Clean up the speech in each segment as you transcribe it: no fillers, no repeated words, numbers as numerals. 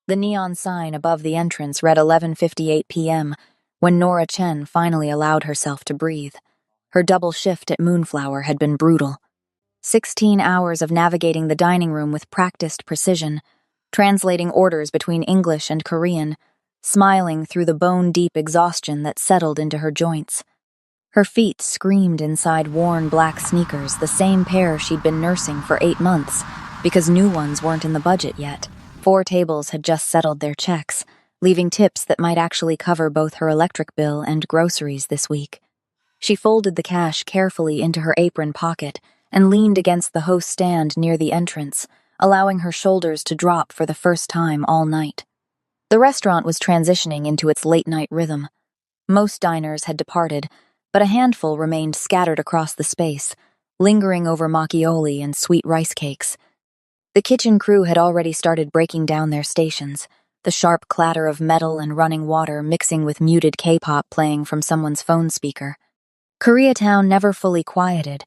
The neon sign above the entrance read 11:58 p.m. when Nora Chen finally allowed herself to breathe. Her double shift at Moonflower had been brutal. 16 hours of navigating the dining room with practiced precision, translating orders between English and Korean, smiling through the bone-deep exhaustion that settled into her joints. Her feet screamed inside worn black sneakers, the same pair she'd been nursing for 8 months, because new ones weren't in the budget yet. 4 tables had just settled their checks, leaving tips that might actually cover both her electric bill and groceries this week. She folded the cash carefully into her apron pocket and leaned against the host stand near the entrance, allowing her shoulders to drop for the first time all night. The restaurant was transitioning into its late-night rhythm. Most diners had departed, but a handful remained scattered across the space, lingering over macchioli and sweet rice cakes. The kitchen crew had already started breaking down their stations, the sharp clatter of metal and running water mixing with muted K-pop playing from someone's phone speaker. Koreatown never fully quieted,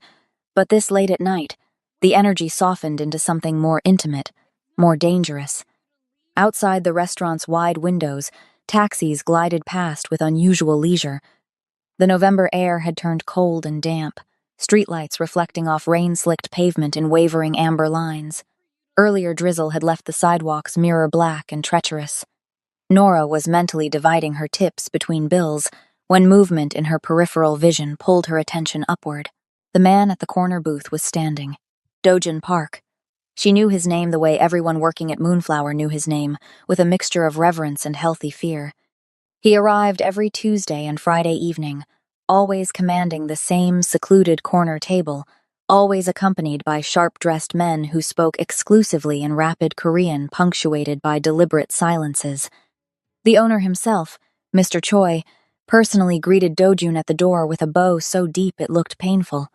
but this late at night, the energy softened into something more intimate, more dangerous. Outside the restaurant's wide windows, taxis glided past with unusual leisure. The November air had turned cold and damp, streetlights reflecting off rain-slicked pavement in wavering amber lines. Earlier drizzle had left the sidewalks mirror black and treacherous. Nora was mentally dividing her tips between bills when movement in her peripheral vision pulled her attention upward. The man at the corner booth was standing. Dojin Park. She knew his name the way everyone working at Moonflower knew his name, with a mixture of reverence and healthy fear. He arrived every Tuesday and Friday evening, always commanding the same secluded corner table, always accompanied by sharp-dressed men who spoke exclusively in rapid Korean punctuated by deliberate silences. The owner himself, Mr. Choi, personally greeted Dojun at the door with a bow so deep it looked painful.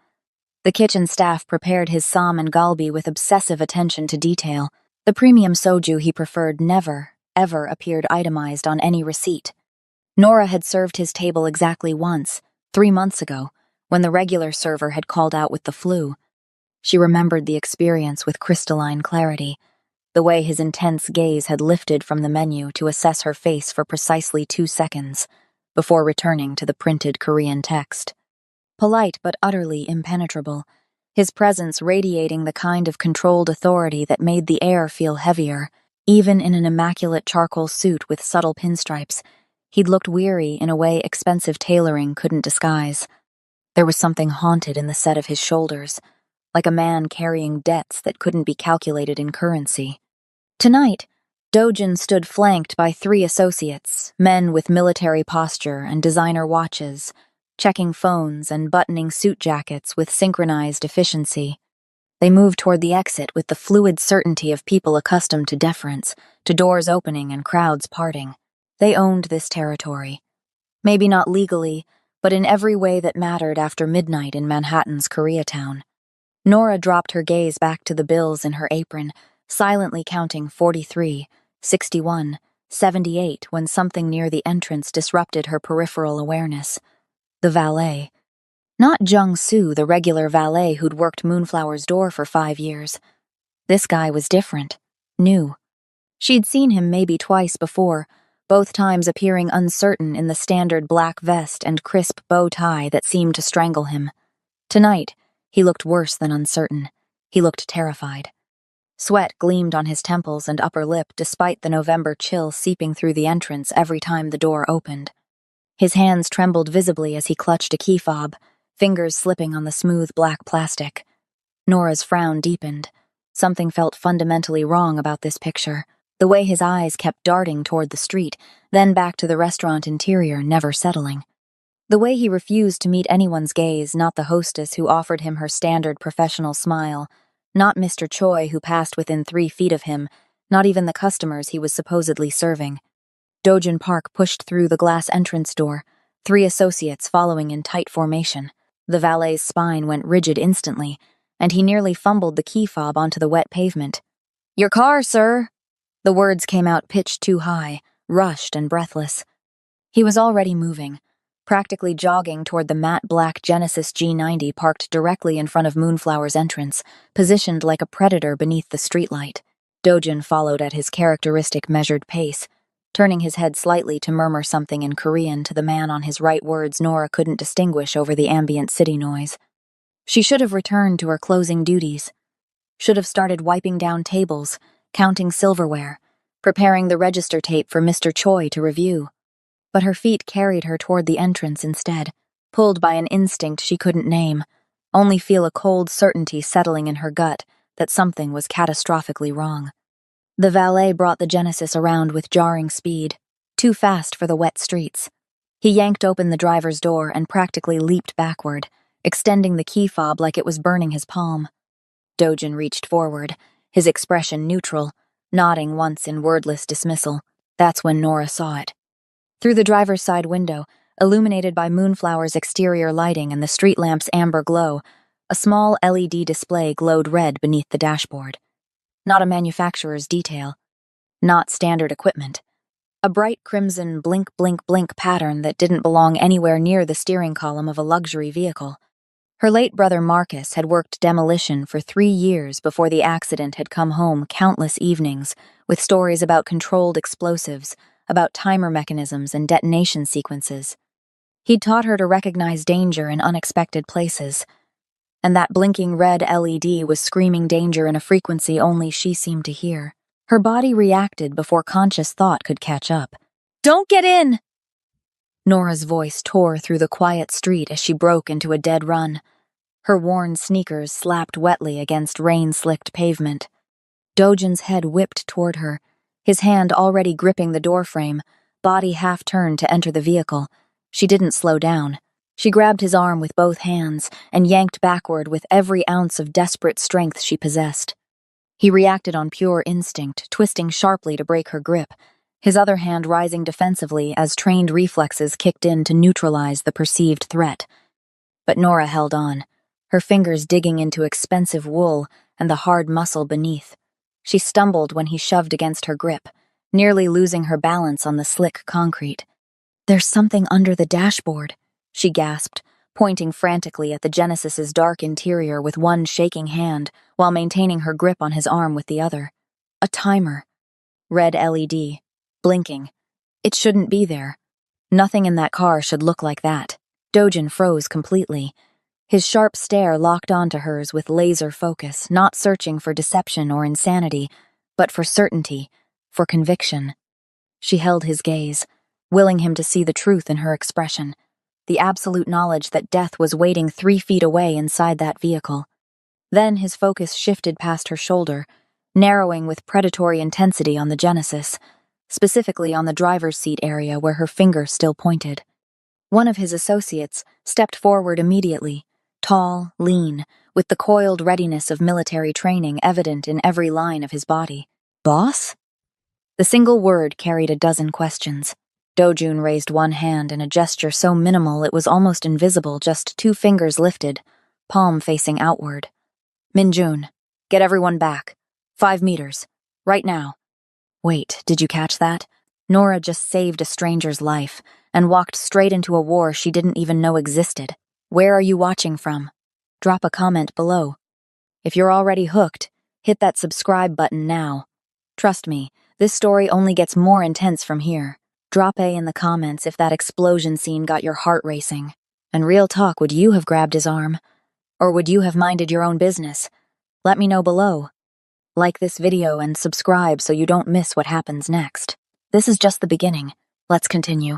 The kitchen staff prepared his sam and galbi with obsessive attention to detail. The premium soju he preferred never, ever appeared itemized on any receipt. Nora had served his table exactly once, 3 months ago, when the regular server had called out with the flu. She remembered the experience with crystalline clarity, the way his intense gaze had lifted from the menu to assess her face for precisely 2 seconds, before returning to the printed Korean text. Polite but utterly impenetrable, his presence radiating the kind of controlled authority that made the air feel heavier, even in an immaculate charcoal suit with subtle pinstripes. He'd looked weary in a way expensive tailoring couldn't disguise. There was something haunted in the set of his shoulders, like a man carrying debts that couldn't be calculated in currency. Tonight, Dojin stood flanked by 3 associates, men with military posture and designer watches, checking phones and buttoning suit jackets with synchronized efficiency. They moved toward the exit with the fluid certainty of people accustomed to deference, to doors opening and crowds parting. They owned this territory. Maybe not legally, but in every way that mattered after midnight in Manhattan's Koreatown. Nora dropped her gaze back to the bills in her apron, silently counting 43, 61, 78 when something near the entrance disrupted her peripheral awareness. The valet. Not Jung-soo, the regular valet who'd worked Moonflower's door for 5 years. This guy was different, new. She'd seen him maybe twice before, both times appearing uncertain in the standard black vest and crisp bow tie that seemed to strangle him. Tonight, he looked worse than uncertain. He looked terrified. Sweat gleamed on his temples and upper lip despite the November chill seeping through the entrance every time the door opened. His hands trembled visibly as he clutched a key fob, fingers slipping on the smooth black plastic. Nora's frown deepened. Something felt fundamentally wrong about this picture. The way his eyes kept darting toward the street, then back to the restaurant interior, never settling. The way he refused to meet anyone's gaze, not the hostess who offered him her standard professional smile, not Mr. Choi who passed within 3 feet of him, not even the customers he was supposedly serving. Dojin Park pushed through the glass entrance door, 3 associates following in tight formation. The valet's spine went rigid instantly, and he nearly fumbled the key fob onto the wet pavement. "Your car, sir!" The words came out pitched too high, rushed and breathless. He was already moving, practically jogging toward the matte black Genesis G90 parked directly in front of Moonflower's entrance, positioned like a predator beneath the streetlight. Dojin followed at his characteristic measured pace, turning his head slightly to murmur something in Korean to the man on his right, words Nora couldn't distinguish over the ambient city noise. She should have returned to her closing duties. Should have started wiping down tables, counting silverware, preparing the register tape for Mr. Choi to review. But her feet carried her toward the entrance instead, pulled by an instinct she couldn't name, only feel a cold certainty settling in her gut that something was catastrophically wrong. The valet brought the Genesis around with jarring speed, too fast for the wet streets. He yanked open the driver's door and practically leaped backward, extending the key fob like it was burning his palm. Dojin reached forward, his expression neutral, nodding once in wordless dismissal. That's when Nora saw it. Through the driver's side window, illuminated by Moonflower's exterior lighting and the street lamp's amber glow, a small LED display glowed red beneath the dashboard. Not a manufacturer's detail. Not standard equipment. A bright crimson blink, blink, blink pattern that didn't belong anywhere near the steering column of a luxury vehicle. Her late brother Marcus had worked demolition for 3 years before the accident had come home countless evenings with stories about controlled explosives, about timer mechanisms and detonation sequences. He'd taught her to recognize danger in unexpected places. And that blinking red LED was screaming danger in a frequency only she seemed to hear. Her body reacted before conscious thought could catch up. "Don't get in!" Nora's voice tore through the quiet street as she broke into a dead run. Her worn sneakers slapped wetly against rain-slicked pavement. Dojin's head whipped toward her, his hand already gripping the doorframe, body half-turned to enter the vehicle. She didn't slow down. She grabbed his arm with both hands and yanked backward with every ounce of desperate strength she possessed. He reacted on pure instinct, twisting sharply to break her grip, his other hand rising defensively as trained reflexes kicked in to neutralize the perceived threat. But Nora held on, her fingers digging into expensive wool and the hard muscle beneath. She stumbled when he shoved against her grip, nearly losing her balance on the slick concrete. "There's something under the dashboard," she gasped, pointing frantically at the Genesis's dark interior with one shaking hand while maintaining her grip on his arm with the other. A timer. Red LED. Blinking. It shouldn't be there. Nothing in that car should look like that. Dojin froze completely. His sharp stare locked onto hers with laser focus, not searching for deception or insanity, but for certainty, for conviction. She held his gaze, willing him to see the truth in her expression, the absolute knowledge that death was waiting 3 feet away inside that vehicle. Then his focus shifted past her shoulder, narrowing with predatory intensity on the Genesis, specifically on the driver's seat area where her finger still pointed. One of his associates stepped forward immediately, tall, lean, with the coiled readiness of military training evident in every line of his body. "Boss?" The single word carried a dozen questions. Dojun raised one hand in a gesture so minimal it was almost invisible, just 2 fingers lifted, palm facing outward. "Minjun, get everyone back. 5 meters. Right now." Wait, did you catch that? Nora just saved a stranger's life and walked straight into a war she didn't even know existed. Where are you watching from? Drop a comment below. If you're already hooked, hit that subscribe button now. Trust me, this story only gets more intense from here. Drop A in the comments if that explosion scene got your heart racing. And real talk, would you have grabbed his arm? Or would you have minded your own business? Let me know below. Like this video and subscribe so you don't miss what happens next. This is just the beginning. Let's continue.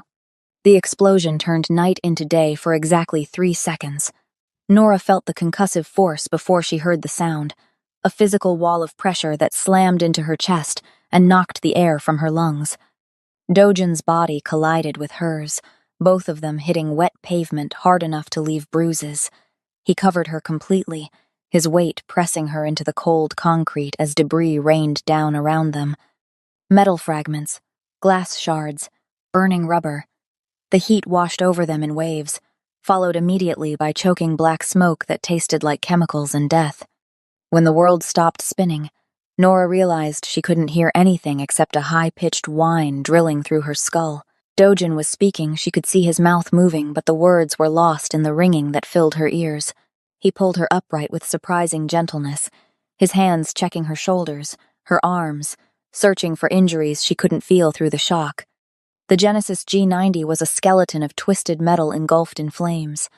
The explosion turned night into day for exactly 3 seconds. Nora felt the concussive force before she heard the sound, a physical wall of pressure that slammed into her chest and knocked the air from her lungs. Dojin's body collided with hers, both of them hitting wet pavement hard enough to leave bruises. He covered her completely, his weight pressing her into the cold concrete as debris rained down around them. Metal fragments, glass shards, burning rubber. The heat washed over them in waves, followed immediately by choking black smoke that tasted like chemicals and death. When the world stopped spinning, Nora realized she couldn't hear anything except a high-pitched whine drilling through her skull. Dojin was speaking, she could see his mouth moving, but the words were lost in the ringing that filled her ears. He pulled her upright with surprising gentleness, his hands checking her shoulders, her arms, searching for injuries she couldn't feel through the shock. The Genesis G90 was a skeleton of twisted metal engulfed in flames.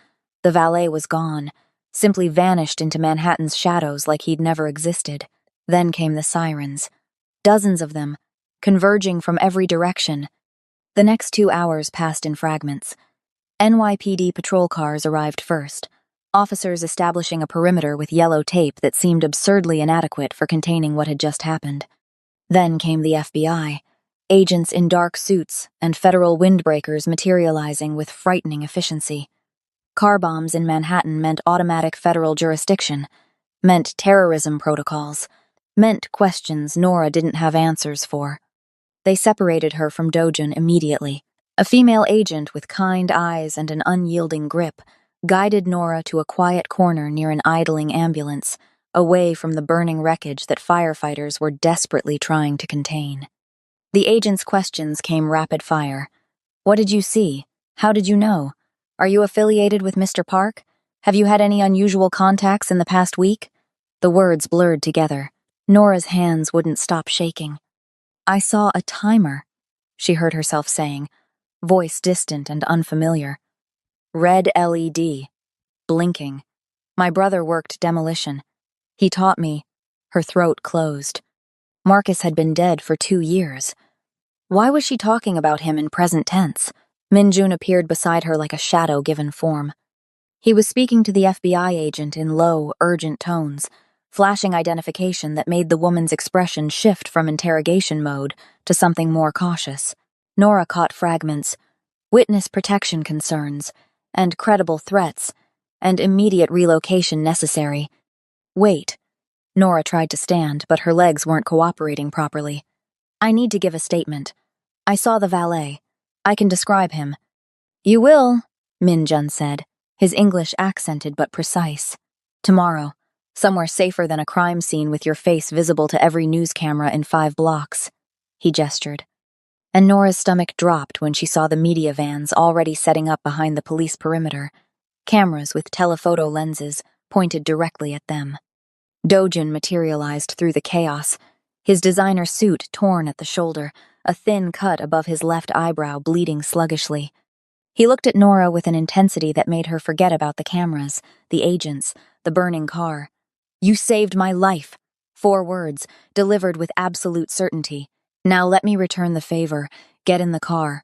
The valet was gone, simply vanished into Manhattan's shadows like he'd never existed. Then came the sirens. Dozens of them, converging from every direction. The next 2 hours passed in fragments. NYPD patrol cars arrived first, officers establishing a perimeter with yellow tape that seemed absurdly inadequate for containing what had just happened. Then came the FBI, agents in dark suits and federal windbreakers materializing with frightening efficiency. Car bombs in Manhattan meant automatic federal jurisdiction, meant terrorism protocols, meant questions Nora didn't have answers for. They separated her from Dojun immediately. A female agent with kind eyes and an unyielding grip guided Nora to a quiet corner near an idling ambulance, away from the burning wreckage that firefighters were desperately trying to contain. The agent's questions came rapid fire. What did you see? How did you know? Are you affiliated with Mr. Park? Have you had any unusual contacts in the past week? The words blurred together. Nora's hands wouldn't stop shaking. I saw a timer, she heard herself saying, voice distant and unfamiliar. Red LED. Blinking. My brother worked demolition. He taught me. Her throat closed. Marcus had been dead for 2 years. Why was she talking about him in present tense? Minjun appeared beside her like a shadow given form. He was speaking to the FBI agent in low, urgent tones, flashing identification that made the woman's expression shift from interrogation mode to something more cautious. Nora caught fragments, witness protection concerns, and credible threats, and immediate relocation necessary. Wait. Nora tried to stand, but her legs weren't cooperating properly. I need to give a statement. I saw the valet. I can describe him. You will, Minjun said, his English accented but precise. Tomorrow, somewhere safer than a crime scene with your face visible to every news camera in 5 blocks. He gestured. And Nora's stomach dropped when she saw the media vans already setting up behind the police perimeter, cameras with telephoto lenses pointed directly at them. Dojun materialized through the chaos, his designer suit torn at the shoulder, a thin cut above his left eyebrow bleeding sluggishly. He looked at Nora with an intensity that made her forget about the cameras, the agents, the burning car. You saved my life. 4 words, delivered with absolute certainty. Now let me return the favor. Get in the car.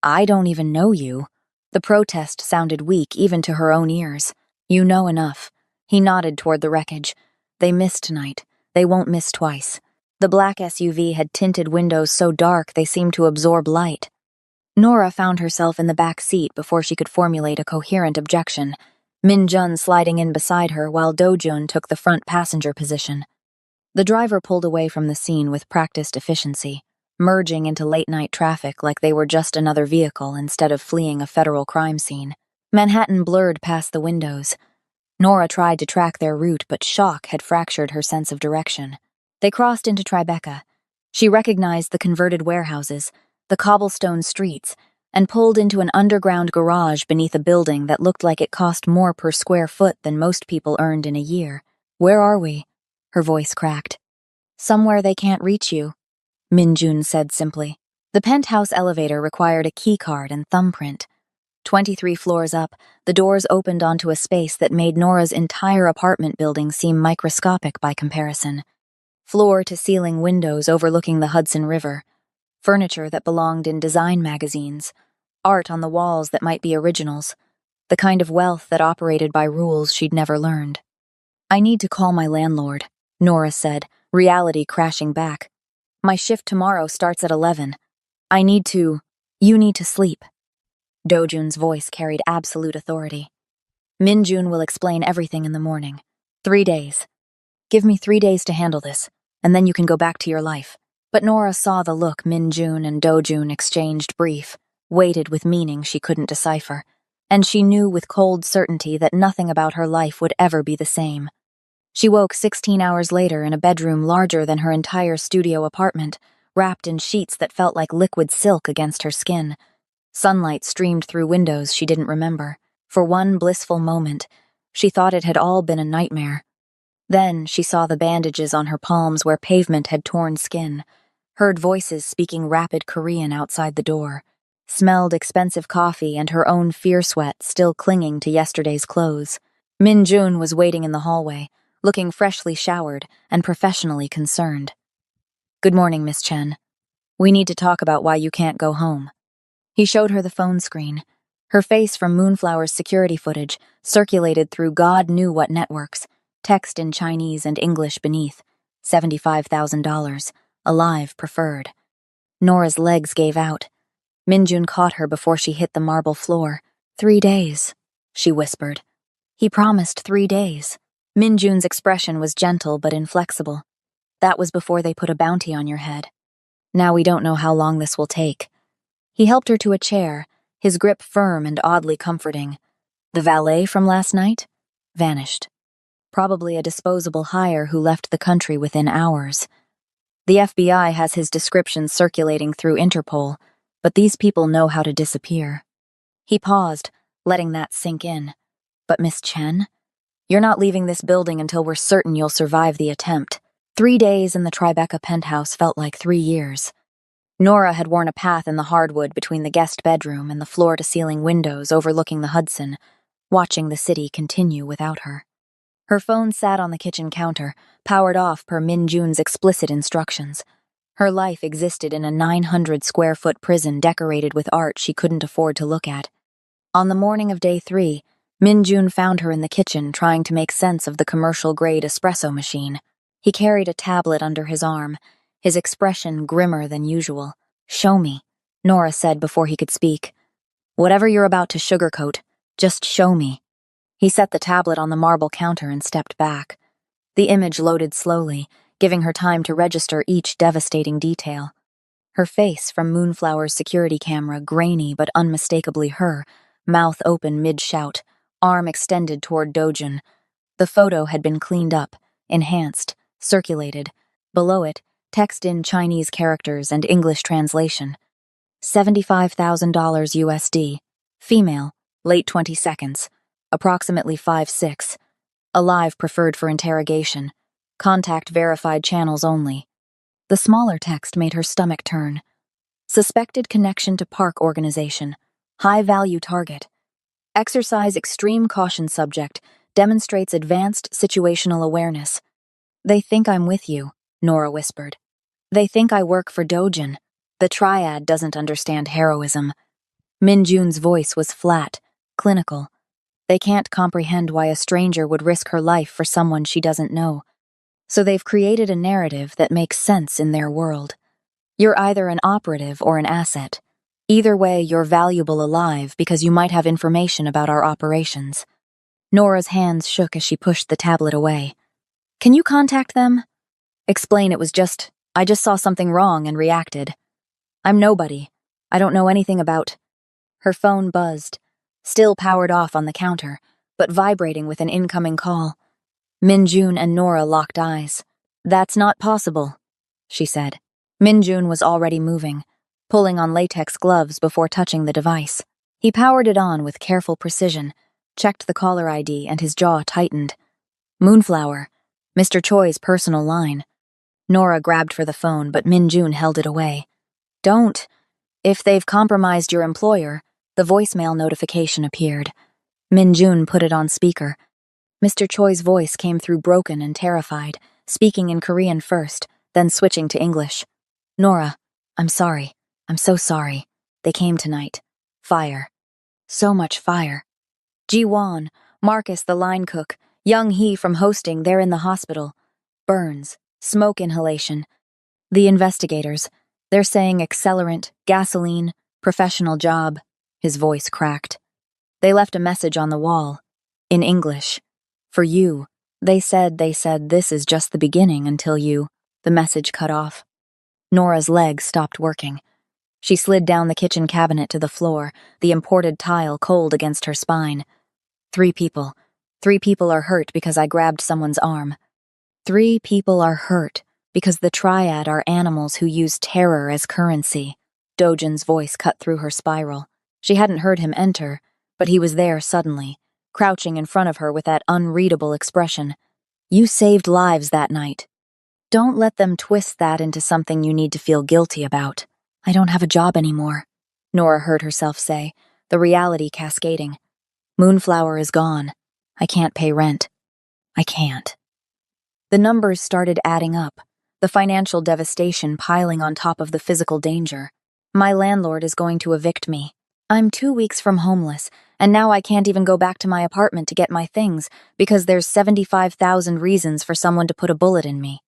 I don't even know you. The protest sounded weak even to her own ears. You know enough. He nodded toward the wreckage. They missed tonight. They won't miss twice. The black SUV had tinted windows so dark they seemed to absorb light. Nora found herself in the back seat before she could formulate a coherent objection, Minjun sliding in beside her while Dojun took the front passenger position. The driver pulled away from the scene with practiced efficiency, merging into late-night traffic like they were just another vehicle instead of fleeing a federal crime scene. Manhattan blurred past the windows. Nora tried to track their route, but shock had fractured her sense of direction. They crossed into Tribeca. She recognized the converted warehouses, the cobblestone streets, and pulled into an underground garage beneath a building that looked like it cost more per square foot than most people earned in a year. Where are we? Her voice cracked. Somewhere they can't reach you, Minjun said simply. The penthouse elevator required a keycard and thumbprint. 23 floors up, the doors opened onto a space that made Nora's entire apartment building seem microscopic by comparison. Floor-to-ceiling windows overlooking the Hudson River, furniture that belonged in design magazines, art on the walls that might be originals, the kind of wealth that operated by rules she'd never learned. I need to call my landlord, Nora said, reality crashing back. My shift tomorrow starts at 11. You need to sleep. Dojun's voice carried absolute authority. Minjun will explain everything in the morning. 3 days. Give me 3 days to handle this, and then you can go back to your life. But Nora saw the look Minjun and Dojun exchanged brief, weighted with meaning she couldn't decipher, and she knew with cold certainty that nothing about her life would ever be the same. She woke 16 hours later in a bedroom larger than her entire studio apartment, wrapped in sheets that felt like liquid silk against her skin. Sunlight streamed through windows she didn't remember. For one blissful moment, she thought it had all been a nightmare. Then she saw the bandages on her palms where pavement had torn skin, heard voices speaking rapid Korean outside the door, smelled expensive coffee and her own fear sweat still clinging to yesterday's clothes. Min Jun was waiting in the hallway, looking freshly showered and professionally concerned. "Good morning, Miss Chen. We need to talk about why you can't go home." He showed her the phone screen. Her face from Moonflower's security footage circulated through God knew what networks, text in Chinese and English beneath. $75,000. Alive preferred. Nora's legs gave out. Minjun caught her before she hit the marble floor. 3 days, she whispered. He promised 3 days. Minjun's expression was gentle but inflexible. That was before they put a bounty on your head. Now we don't know how long this will take. He helped her to a chair, his grip firm and oddly comforting. The valet from last night? Vanished. Probably a disposable hire who left the country within hours. The FBI has his description circulating through Interpol, but these people know how to disappear. He paused, letting that sink in. But Miss Chen? You're not leaving this building until we're certain you'll survive the attempt. 3 days in the Tribeca penthouse felt like 3 years. Nora had worn a path in the hardwood between the guest bedroom and the floor-to-ceiling windows overlooking the Hudson, watching the city continue without her. Her phone sat on the kitchen counter, powered off per Min Jun's explicit instructions. Her life existed in a 900-square-foot prison decorated with art she couldn't afford to look at. On the morning of day 3, Min Jun found her in the kitchen trying to make sense of the commercial-grade espresso machine. He carried a tablet under his arm, his expression grimmer than usual. "Show me," Nora said before he could speak. "Whatever you're about to sugarcoat, just show me." He set the tablet on the marble counter and stepped back. The image loaded slowly, giving her time to register each devastating detail. Her face from Moonflower's security camera, grainy but unmistakably her, mouth open mid-shout, arm extended toward Dojun. The photo had been cleaned up, enhanced, circulated. Below it, text in Chinese characters and English translation. $75,000 USD. Female, late 20 seconds. Approximately 5'6". Alive preferred for interrogation. Contact verified channels only. The smaller text made her stomach turn. Suspected connection to park organization. High-value target. Exercise extreme caution subject. Demonstrates advanced situational awareness. "They think I'm with you," Nora whispered. "They think I work for Dojin. The triad doesn't understand heroism." Min Jun's voice was flat, clinical. They can't comprehend why a stranger would risk her life for someone she doesn't know. So they've created a narrative that makes sense in their world. You're either an operative or an asset. Either way, you're valuable alive because you might have information about our operations. Nora's hands shook as she pushed the tablet away. "Can you contact them? Explain I just saw something wrong and reacted. I'm nobody. I don't know anything about..." Her phone buzzed, still powered off on the counter, but vibrating with an incoming call. Min Jun and Nora locked eyes. "That's not possible," she said. Min Jun was already moving, pulling on latex gloves before touching the device. He powered it on with careful precision, checked the caller ID, and his jaw tightened. "Moonflower, Mr. Choi's personal line." Nora grabbed for the phone, but Min Jun held it away. "Don't. If they've compromised your employer..." The voicemail notification appeared. Min Jun put it on speaker. Mr. Choi's voice came through broken and terrified, speaking in Korean first, then switching to English. "Nora, I'm sorry. I'm so sorry. They came tonight. Fire. So much fire. Ji-won, Marcus the line cook, Young Hee from hosting, they're in the hospital. Burns. Smoke inhalation. The investigators. They're saying accelerant, gasoline, professional job." His voice cracked. "They left a message on the wall. In English. For you. They said this is just the beginning until you..." The message cut off. Nora's legs stopped working. She slid down the kitchen cabinet to the floor, the imported tile cold against her spine. 3 people. 3 people are hurt because I grabbed someone's arm. 3 people are hurt because the triad are animals who use terror as currency. Dojin's voice cut through her spiral. She hadn't heard him enter, but he was there suddenly, crouching in front of her with that unreadable expression. You saved lives that night. Don't let them twist that into something you need to feel guilty about. I don't have a job anymore, Nora heard herself say, the reality cascading. Moonflower is gone. I can't pay rent. I can't. The numbers started adding up, the financial devastation piling on top of the physical danger. My landlord is going to evict me. I'm 2 weeks from homeless, and now I can't even go back to my apartment to get my things because there's 75,000 reasons for someone to put a bullet in me.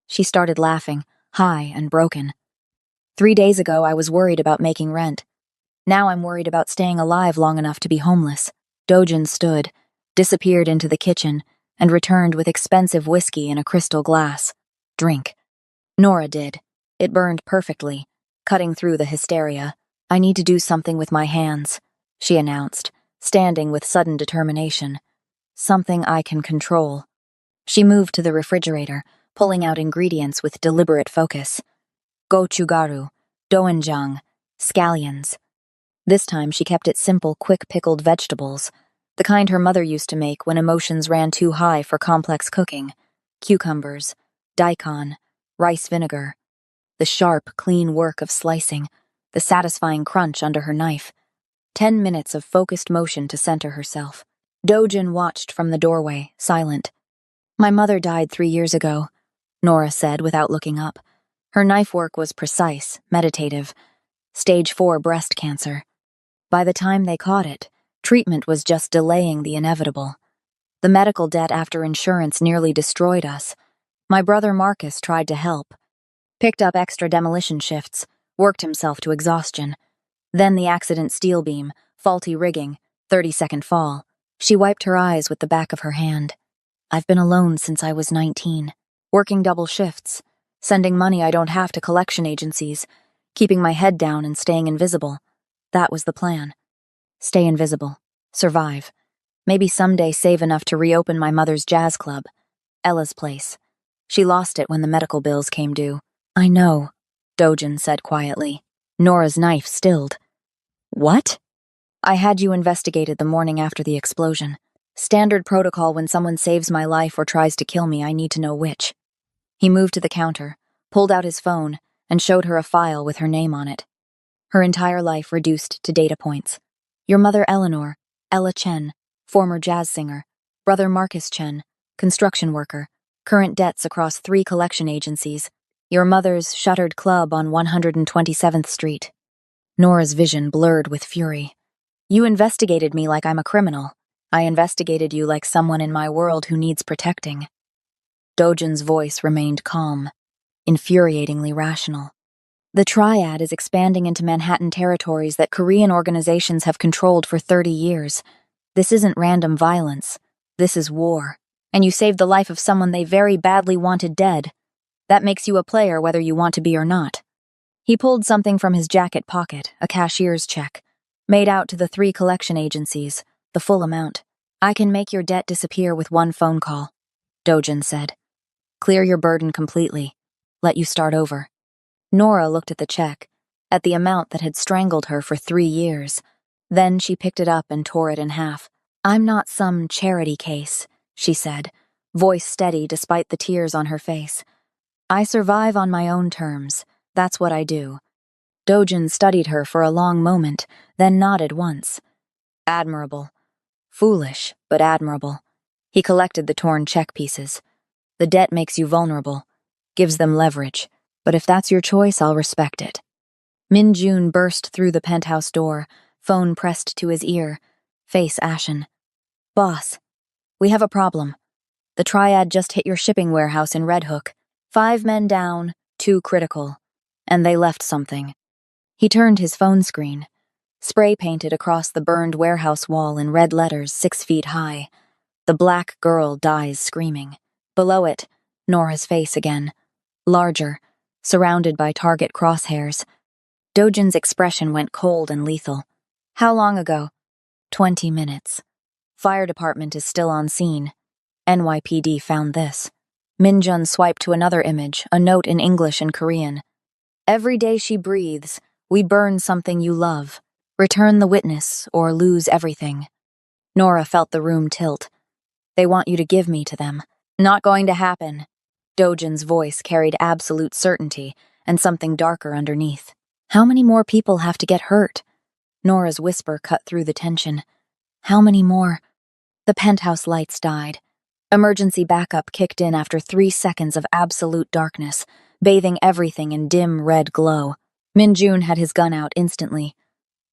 She started laughing, high and broken. 3 days ago, I was worried about making rent. Now I'm worried about staying alive long enough to be homeless. Dojin stood, disappeared into the kitchen, and returned with expensive whiskey in a crystal glass. Drink. Nora did. It burned perfectly, cutting through the hysteria. I need to do something with my hands, she announced, standing with sudden determination. Something I can control. She moved to the refrigerator, pulling out ingredients with deliberate focus. Gochugaru, doenjang, scallions. This time she kept it simple, quick pickled vegetables, the kind her mother used to make when emotions ran too high for complex cooking. Cucumbers, daikon, rice vinegar. The sharp, clean work of slicing, the satisfying crunch under her knife. 10 minutes of focused motion to center herself. Dojin watched from the doorway, silent. My mother died 3 years ago, Nora said without looking up. Her knife work was precise, meditative. Stage 4 breast cancer. By the time they caught it, treatment was just delaying the inevitable. The medical debt after insurance nearly destroyed us. My brother Marcus tried to help. Picked up extra demolition shifts, worked himself to exhaustion. Then the accident steel beam, faulty rigging, 30-second fall. She wiped her eyes with the back of her hand. I've been alone since I was 19, working double shifts, sending money I don't have to collection agencies, keeping my head down and staying invisible. That was the plan. Stay invisible. Survive. Maybe someday save enough to reopen my mother's jazz club. Ella's place. She lost it when the medical bills came due. I know, Dojin said quietly. Nora's knife stilled. What? I had you investigated the morning after the explosion. Standard protocol when someone saves my life or tries to kill me, I need to know which. He moved to the counter, pulled out his phone, and showed her a file with her name on it. Her entire life reduced to data points. Your mother Eleanor, Ella Chen, former jazz singer. Brother Marcus Chen, construction worker. Current debts across 3 collection agencies. Your mother's shuttered club on 127th Street. Nora's vision blurred with fury. You investigated me like I'm a criminal. I investigated you like someone in my world who needs protecting. Dojin's voice remained calm, infuriatingly rational. The Triad is expanding into Manhattan territories that Korean organizations have controlled for 30 years. This isn't random violence. This is war. And you saved the life of someone they very badly wanted dead. That makes you a player whether you want to be or not. He pulled something from his jacket pocket, a cashier's check, made out to the 3 collection agencies, the full amount. I can make your debt disappear with 1 phone call, Dojin said. Clear your burden completely. Let you start over. Nora looked at the check, at the amount that had strangled her for 3 years. Then she picked it up and tore it in half. I'm not some charity case, she said, voice steady despite the tears on her face. I survive on my own terms. That's what I do. Dojin studied her for a long moment, then nodded once. Admirable. Foolish, but admirable. He collected the torn check pieces. The debt makes you vulnerable, gives them leverage, but if that's your choice, I'll respect it. Min Jun burst through the penthouse door, phone pressed to his ear, face ashen. Boss, we have a problem. The Triad just hit your shipping warehouse in Red Hook. 5 men down, 2 critical. And they left something. He turned his phone screen. Spray painted across the burned warehouse wall in red letters 6 feet high. The black girl dies screaming. Below it, Nora's face again. Larger, surrounded by target crosshairs. Dojin's expression went cold and lethal. How long ago? 20 minutes. Fire department is still on scene. NYPD found this. Minjun swiped to another image, a note in English and Korean. Every day she breathes, we burn something you love. Return the witness or lose everything. Nora felt the room tilt. They want you to give me to them. Not going to happen. Dojin's voice carried absolute certainty and something darker underneath. How many more people have to get hurt? Nora's whisper cut through the tension. How many more? The penthouse lights died. Emergency backup kicked in after 3 seconds of absolute darkness, bathing everything in dim red glow. Min-jun had his gun out instantly.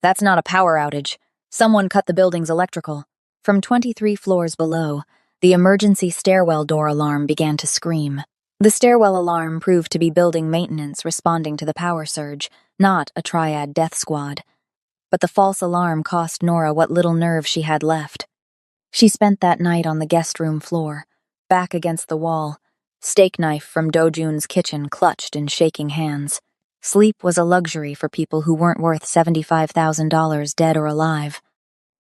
That's not a power outage. Someone cut the building's electrical. From 23 floors below, the emergency stairwell door alarm began to scream. The stairwell alarm proved to be building maintenance responding to the power surge, not a triad death squad. But the false alarm cost Nora what little nerve she had left. She spent that night on the guest room floor, back against the wall, steak knife from Dojun's kitchen clutched in shaking hands. Sleep was a luxury for people who weren't worth $75,000 dead or alive.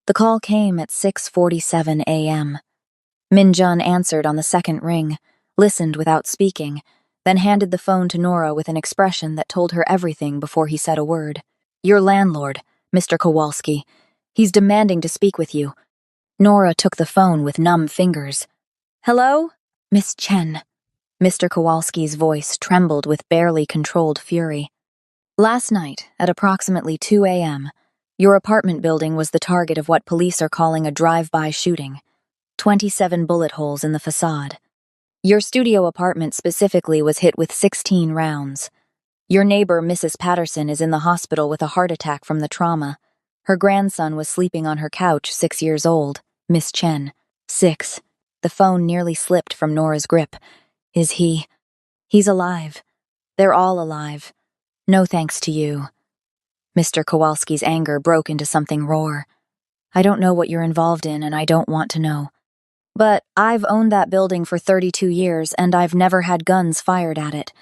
The call came at 6:47 a.m. Min-jun answered on the second ring, listened without speaking, then handed the phone to Nora with an expression that told her everything before he said a word. Your landlord, Mr. Kowalski. He's demanding to speak with you. Nora took the phone with numb fingers. Hello? Miss Chen. Mr. Kowalski's voice trembled with barely controlled fury. Last night, at approximately 2 a.m., your apartment building was the target of what police are calling a drive-by shooting. 27 bullet holes in the facade. Your studio apartment specifically was hit with 16 rounds. Your neighbor, Mrs. Patterson, is in the hospital with a heart attack from the trauma. Her grandson was sleeping on her couch, 6 years old. Miss Chen. 6. The phone nearly slipped from Nora's grip. Is he? He's alive. They're all alive. No thanks to you. Mr. Kowalski's anger broke into something roar. I don't know what you're involved in, and I don't want to know. But I've owned that building for 32 years, and I've never had guns fired at it.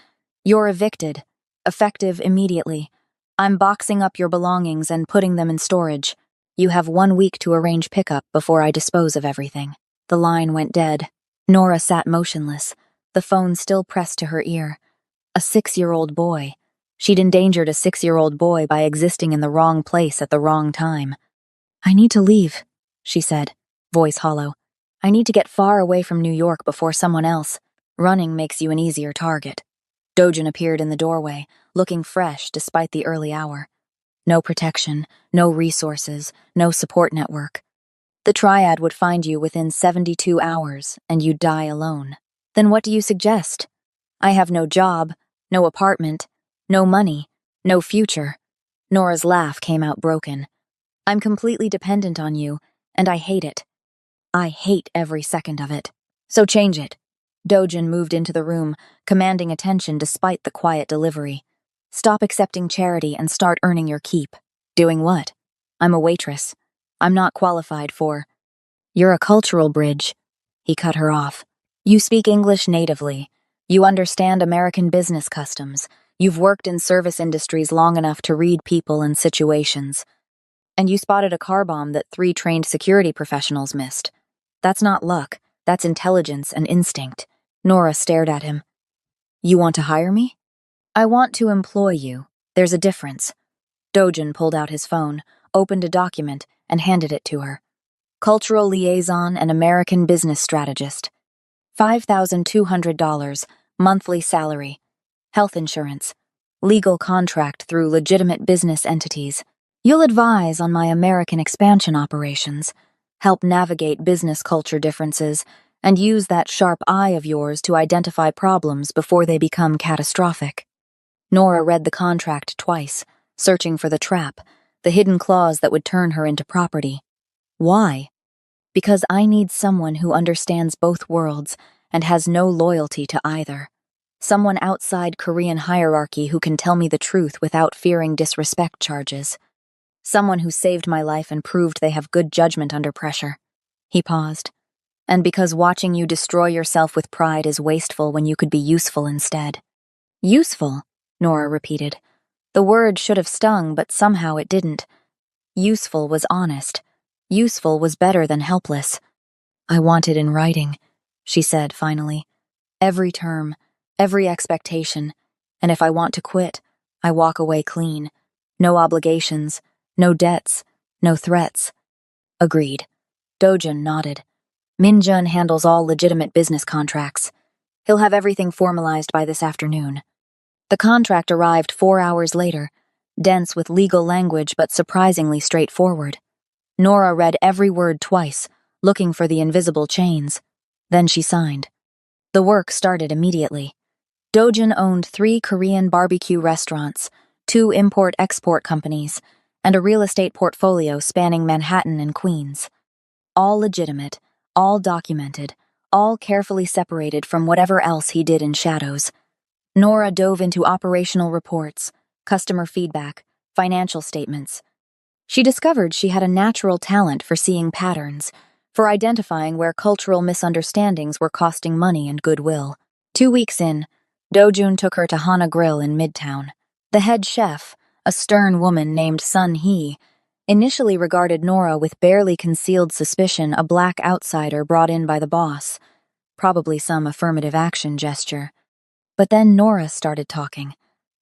You're evicted. Effective immediately. I'm boxing up your belongings and putting them in storage. You have 1 week to arrange pickup before I dispose of everything. The line went dead. Nora sat motionless, the phone still pressed to her ear. A 6-year-old boy. She'd endangered a 6-year-old boy by existing in the wrong place at the wrong time. I need to leave, she said, voice hollow. I need to get far away from New York before someone else. Running makes you an easier target. Dojin appeared in the doorway, looking fresh despite the early hour. No protection, no resources, no support network. The triad would find you within 72 hours, and you'd die alone. Then what do you suggest? I have no job, no apartment, no money, no future. Nora's laugh came out broken. I'm completely dependent on you, and I hate it. I hate every second of it. So change it. Dojin moved into the room, commanding attention despite the quiet delivery. Stop accepting charity and start earning your keep. Doing what? I'm a waitress. I'm not qualified for. You're a cultural bridge. He cut her off. You speak English natively. You understand American business customs. You've worked in service industries long enough to read people and situations. And you spotted a car bomb that 3 trained security professionals missed. That's not luck. That's intelligence and instinct. Nora stared at him. You want to hire me? I want to employ you. There's a difference. Dojin pulled out his phone, opened a document, and handed it to her. Cultural liaison and American business strategist. $5,200, monthly salary. Health insurance. Legal contract through legitimate business entities. You'll advise on my American expansion operations, help navigate business culture differences, and use that sharp eye of yours to identify problems before they become catastrophic. Nora read the contract twice, searching for the trap, the hidden clause that would turn her into property. Why? Because I need someone who understands both worlds and has no loyalty to either. Someone outside Korean hierarchy who can tell me the truth without fearing disrespect charges. Someone who saved my life and proved they have good judgment under pressure. He paused. And because watching you destroy yourself with pride is wasteful when you could be useful instead. Useful, Nora repeated. The word should have stung, but somehow it didn't. Useful was honest. Useful was better than helpless. I want it in writing, she said finally. Every term, every expectation, and if I want to quit, I walk away clean. No obligations, no debts, no threats. Agreed. Dojin nodded. Min-jun handles all legitimate business contracts. He'll have everything formalized by this afternoon. The contract arrived 4 hours later, dense with legal language but surprisingly straightforward. Nora read every word twice, looking for the invisible chains. Then she signed. The work started immediately. Dojin owned 3 Korean barbecue restaurants, 2 import-export companies, and a real estate portfolio spanning Manhattan and Queens. All legitimate, all documented, all carefully separated from whatever else he did in shadows. Nora dove into operational reports, customer feedback, financial statements. She discovered she had a natural talent for seeing patterns, for identifying where cultural misunderstandings were costing money and goodwill. 2 weeks in, Dojun took her to Hana Grill in Midtown. The head chef, a stern woman named Sun Hee, initially regarded Nora with barely concealed suspicion, a black outsider brought in by the boss, probably some affirmative action gesture. But then Nora started talking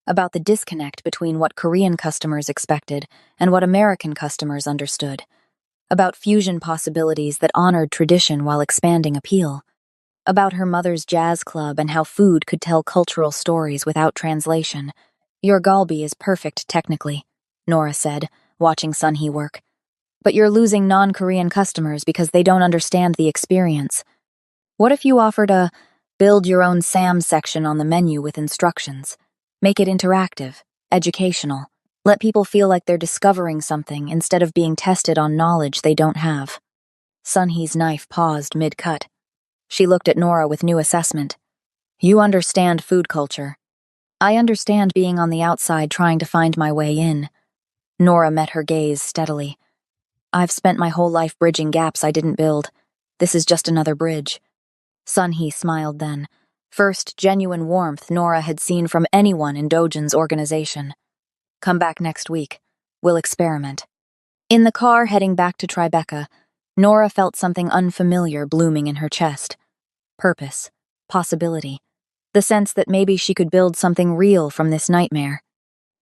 about the disconnect between what Korean customers expected and what American customers understood, about fusion possibilities that honored tradition while expanding appeal, about her mother's jazz club and how food could tell cultural stories without translation. "Your galbi is perfect technically," Nora said, watching Sunhee work. "But you're losing non-Korean customers because they don't understand the experience. What if you offered a build-your-own Sam section on the menu with instructions? Make it interactive, educational. Let people feel like they're discovering something instead of being tested on knowledge they don't have." Sunhee's knife paused mid-cut. She looked at Nora with new assessment. "You understand food culture. I understand being on the outside trying to find my way in." Nora met her gaze steadily. "I've spent my whole life bridging gaps I didn't build. This is just another bridge." Sunhee smiled then. First genuine warmth Nora had seen from anyone in Dojin's organization. "Come back next week. We'll experiment." In the car heading back to Tribeca, Nora felt something unfamiliar blooming in her chest. Purpose, possibility, the sense that maybe she could build something real from this nightmare.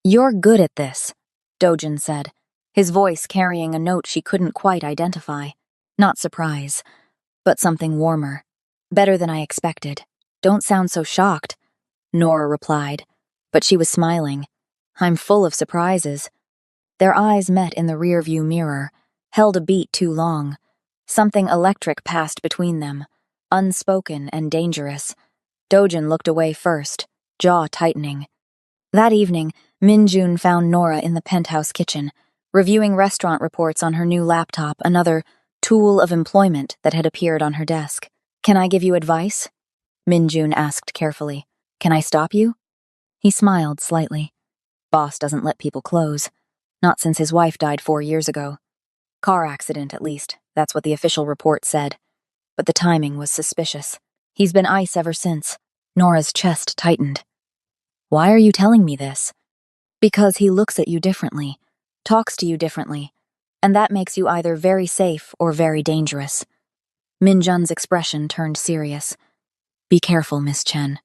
"You're good at this," Dojin said, his voice carrying a note she couldn't quite identify. Not surprise, but something warmer. "Better than I expected." "Don't sound so shocked," Nora replied, but she was smiling. "I'm full of surprises." Their eyes met in the rearview mirror, held a beat too long. Something electric passed between them, unspoken and dangerous. Dojin looked away first, jaw tightening. That evening, Min-jun found Nora in the penthouse kitchen, reviewing restaurant reports on her new laptop, another tool of employment that had appeared on her desk. "Can I give you advice?" Min-jun asked carefully. "Can I stop you?" He smiled slightly. "Boss doesn't let people close. Not since his wife died 4 years ago. Car accident, at least. That's what the official report said. But the timing was suspicious. He's been ice ever since." Nora's chest tightened. "Why are you telling me this?" "Because he looks at you differently, talks to you differently, and that makes you either very safe or very dangerous." Min-jun's expression turned serious. "Be careful, Miss Chen.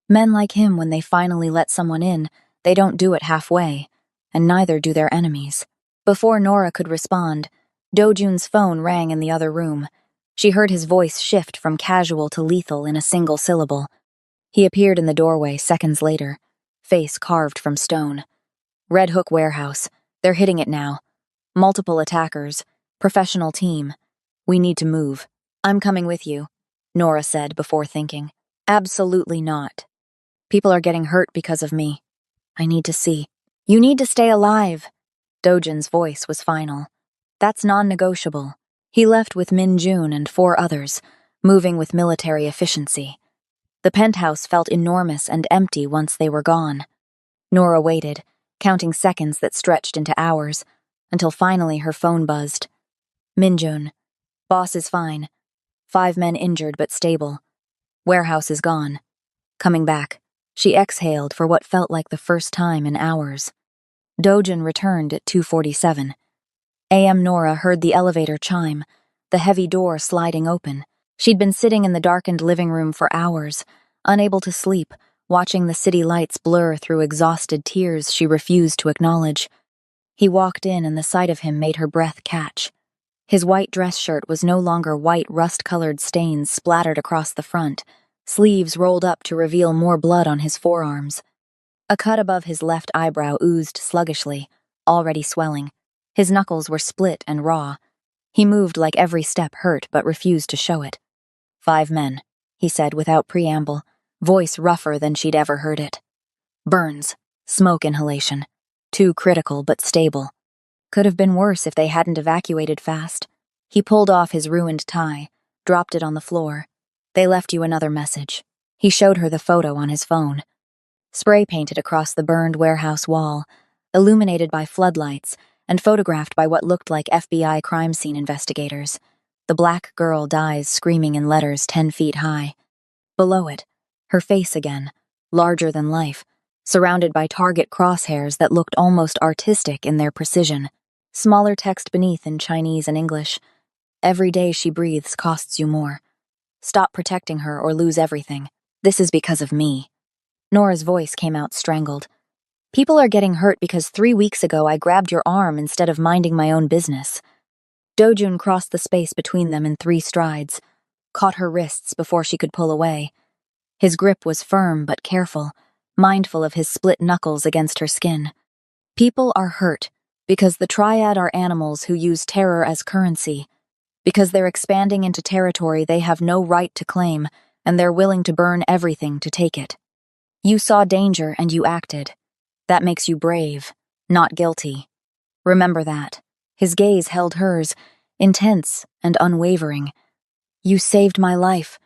Men like him, when they finally let someone in, they don't do it halfway, and neither do their enemies." Before Nora could respond, Dojun's phone rang in the other room. She heard his voice shift from casual to lethal in a single syllable. He appeared in the doorway seconds later, face carved from stone. "Red Hook Warehouse. They're hitting it now. Multiple attackers. Professional team. We need to move." "I'm coming with you," Nora said before thinking. "Absolutely not. People are getting hurt because of me. I need to see." "You need to stay alive." Dojin's voice was final. "That's non-negotiable." He left with Min-jun and 4 others, moving with military efficiency. The penthouse felt enormous and empty once they were gone. Nora waited, counting seconds that stretched into hours, until finally her phone buzzed. "Min-jun. Boss is fine. 5 men injured but stable. Warehouse is gone. Coming back." She exhaled for what felt like the first time in hours. Dojin returned at 2:47. A.M. Nora heard the elevator chime, the heavy door sliding open. She'd been sitting in the darkened living room for hours, unable to sleep, watching the city lights blur through exhausted tears she refused to acknowledge. He walked in and the sight of him made her breath catch. His white dress shirt was no longer white, rust-colored stains splattered across the front, sleeves rolled up to reveal more blood on his forearms. A cut above his left eyebrow oozed sluggishly, already swelling. His knuckles were split and raw. He moved like every step hurt but refused to show it. 5 men, he said without preamble, voice rougher than she'd ever heard it. Burns, smoke inhalation. Too critical but stable. Could have been worse if they hadn't evacuated fast. He pulled off his ruined tie, dropped it on the floor. They left you another message. He showed her the photo on his phone. Spray painted across the burned warehouse wall, illuminated by floodlights, and photographed by what looked like FBI crime scene investigators. The black girl dies screaming in letters 10 feet high. Below it, her face again, larger than life, surrounded by target crosshairs that looked almost artistic in their precision. Smaller text beneath in Chinese and English. Every day she breathes costs you more. Stop protecting her or lose everything. This is because of me. Nora's voice came out strangled. People are getting hurt because 3 weeks ago I grabbed your arm instead of minding my own business. Dojun crossed the space between them in 3 strides, caught her wrists before she could pull away. His grip was firm but careful, mindful of his split knuckles against her skin. People are hurt because the Triad are animals who use terror as currency, because they're expanding into territory they have no right to claim, and they're willing to burn everything to take it. You saw danger and you acted. That makes you brave, not guilty. Remember that. His gaze held hers, intense and unwavering. You saved my life.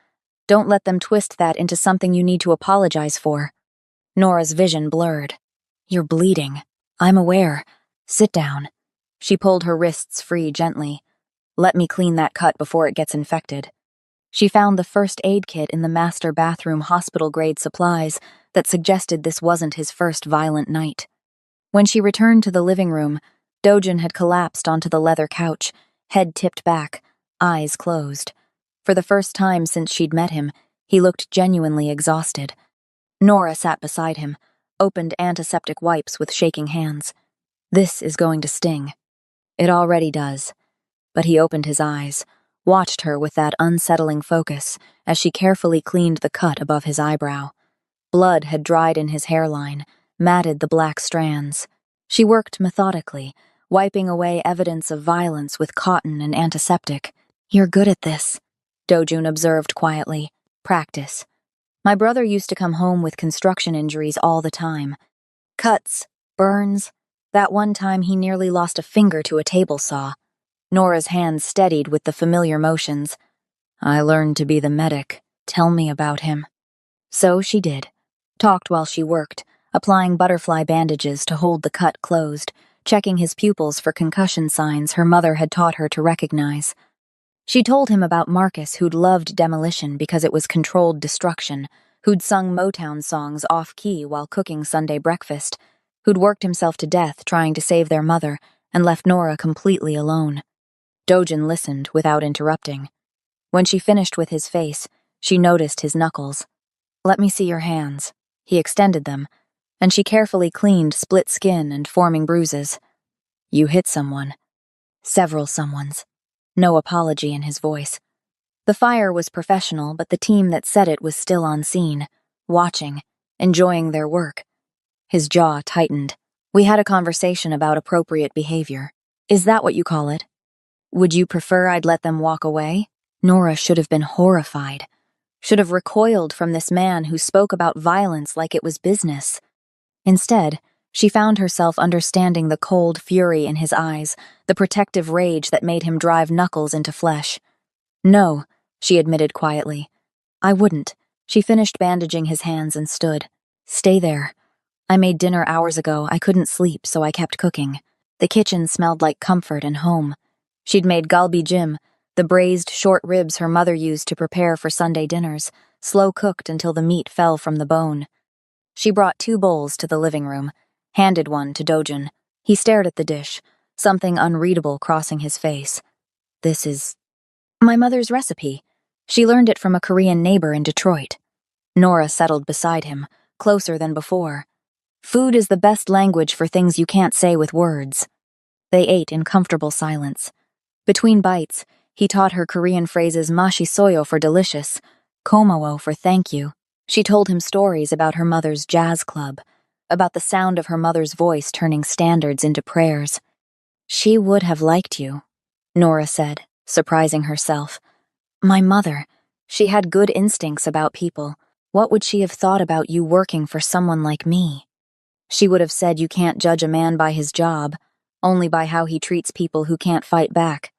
Don't let them twist that into something you need to apologize for. Nora's vision blurred. You're bleeding. I'm aware. Sit down. She pulled her wrists free gently. Let me clean that cut before it gets infected. She found the first aid kit in the master bathroom hospital-grade supplies that suggested this wasn't his first violent night. When she returned to the living room, Dojun had collapsed onto the leather couch, head tipped back, eyes closed. For the first time since she'd met him, he looked genuinely exhausted. Nora sat beside him, opened antiseptic wipes with shaking hands. This is going to sting. It already does. But he opened his eyes, watched her with that unsettling focus as she carefully cleaned the cut above his eyebrow. Blood had dried in his hairline, matted the black strands. She worked methodically, wiping away evidence of violence with cotton and antiseptic. You're good at this, Dojun observed quietly. Practice. My brother used to come home with construction injuries all the time. Cuts, burns. That one time he nearly lost a finger to a table saw. Nora's hands steadied with the familiar motions. I learned to be the medic. Tell me about him. So she did. Talked while she worked, applying butterfly bandages to hold the cut closed, checking his pupils for concussion signs her mother had taught her to recognize. She told him about Marcus, who'd loved demolition because it was controlled destruction, who'd sung Motown songs off-key while cooking Sunday breakfast, who'd worked himself to death trying to save their mother and left Nora completely alone. Dojun listened without interrupting. When she finished with his face, she noticed his knuckles. Let me see your hands. He extended them, and she carefully cleaned split skin and forming bruises. You hit someone. Several someones. No apology in his voice. The fire was professional, but the team that set it was still on scene, watching, enjoying their work. His jaw tightened. We had a conversation about appropriate behavior. Is that what you call it? Would you prefer I'd let them walk away? Nora should have been horrified. Should have recoiled from this man who spoke about violence like it was business. Instead, she found herself understanding the cold fury in his eyes, the protective rage that made him drive knuckles into flesh. No, she admitted quietly. I wouldn't. She finished bandaging his hands and stood. Stay there. I made dinner hours ago. I couldn't sleep, so I kept cooking. The kitchen smelled like comfort and home. She'd made galbi jim, the braised short ribs her mother used to prepare for Sunday dinners, slow-cooked until the meat fell from the bone. She brought 2 bowls to the living room, handed one to Dojun. He stared at the dish, something unreadable crossing his face. This is my mother's recipe. She learned it from a Korean neighbor in Detroit. Nora settled beside him, closer than before. Food is the best language for things you can't say with words. They ate in comfortable silence. Between bites, he taught her Korean phrases mashisoyo for delicious, komawo for thank you. She told him stories about her mother's jazz club, about the sound of her mother's voice turning standards into prayers. She would have liked you, Nora said, surprising herself. My mother. She had good instincts about people. What would she have thought about you working for someone like me? She would have said you can't judge a man by his job, only by how he treats people who can't fight back.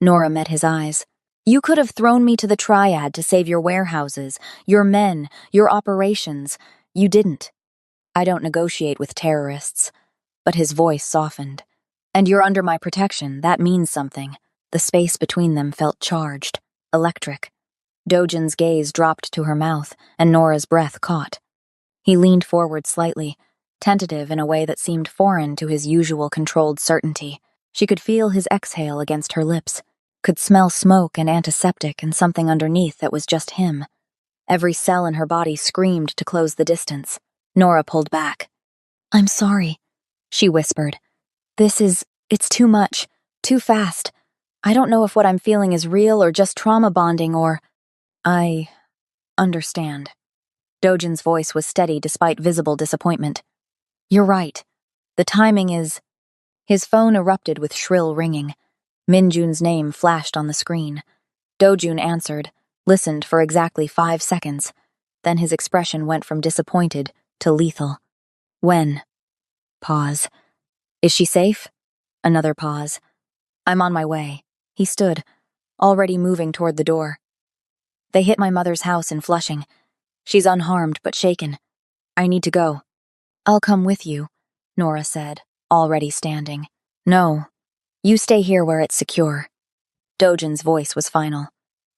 Nora met his eyes. You could have thrown me to the triad to save your warehouses, your men, your operations. You didn't. I don't negotiate with terrorists. But his voice softened. And you're under my protection, that means something. The space between them felt charged, electric. Dojin's gaze dropped to her mouth, and Nora's breath caught. He leaned forward slightly, tentative in a way that seemed foreign to his usual controlled certainty. She could feel his exhale against her lips, could smell smoke and antiseptic and something underneath that was just him. Every cell in her body screamed to close the distance. Nora pulled back. I'm sorry, she whispered. It's too much, too fast. I don't know if what I'm feeling is real or just trauma bonding or... I understand. Dojin's voice was steady despite visible disappointment. You're right. The timing is... His phone erupted with shrill ringing. Minjun's name flashed on the screen. Dojun answered, listened for exactly 5 seconds. Then his expression went from disappointed to lethal. When? Pause. Is she safe? Another pause. I'm on my way. He stood, already moving toward the door. They hit my mother's house in Flushing. She's unharmed but shaken. I need to go. I'll come with you, Nora said, already standing. No. You stay here where it's secure. Dojin's voice was final.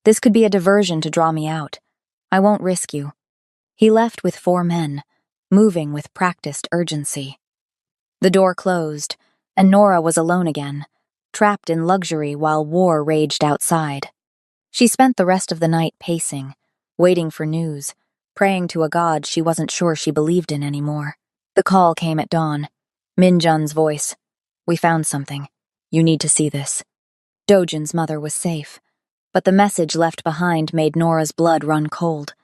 This could be a diversion to draw me out. I won't risk you. He left with 4 men, moving with practiced urgency. The door closed, and Nora was alone again, trapped in luxury while war raged outside. She spent the rest of the night pacing, waiting for news, praying to a god she wasn't sure she believed in anymore. The call came at dawn. Minjun's voice. We found something. You need to see this. Dojin's mother was safe, but the message left behind made Nora's blood run cold.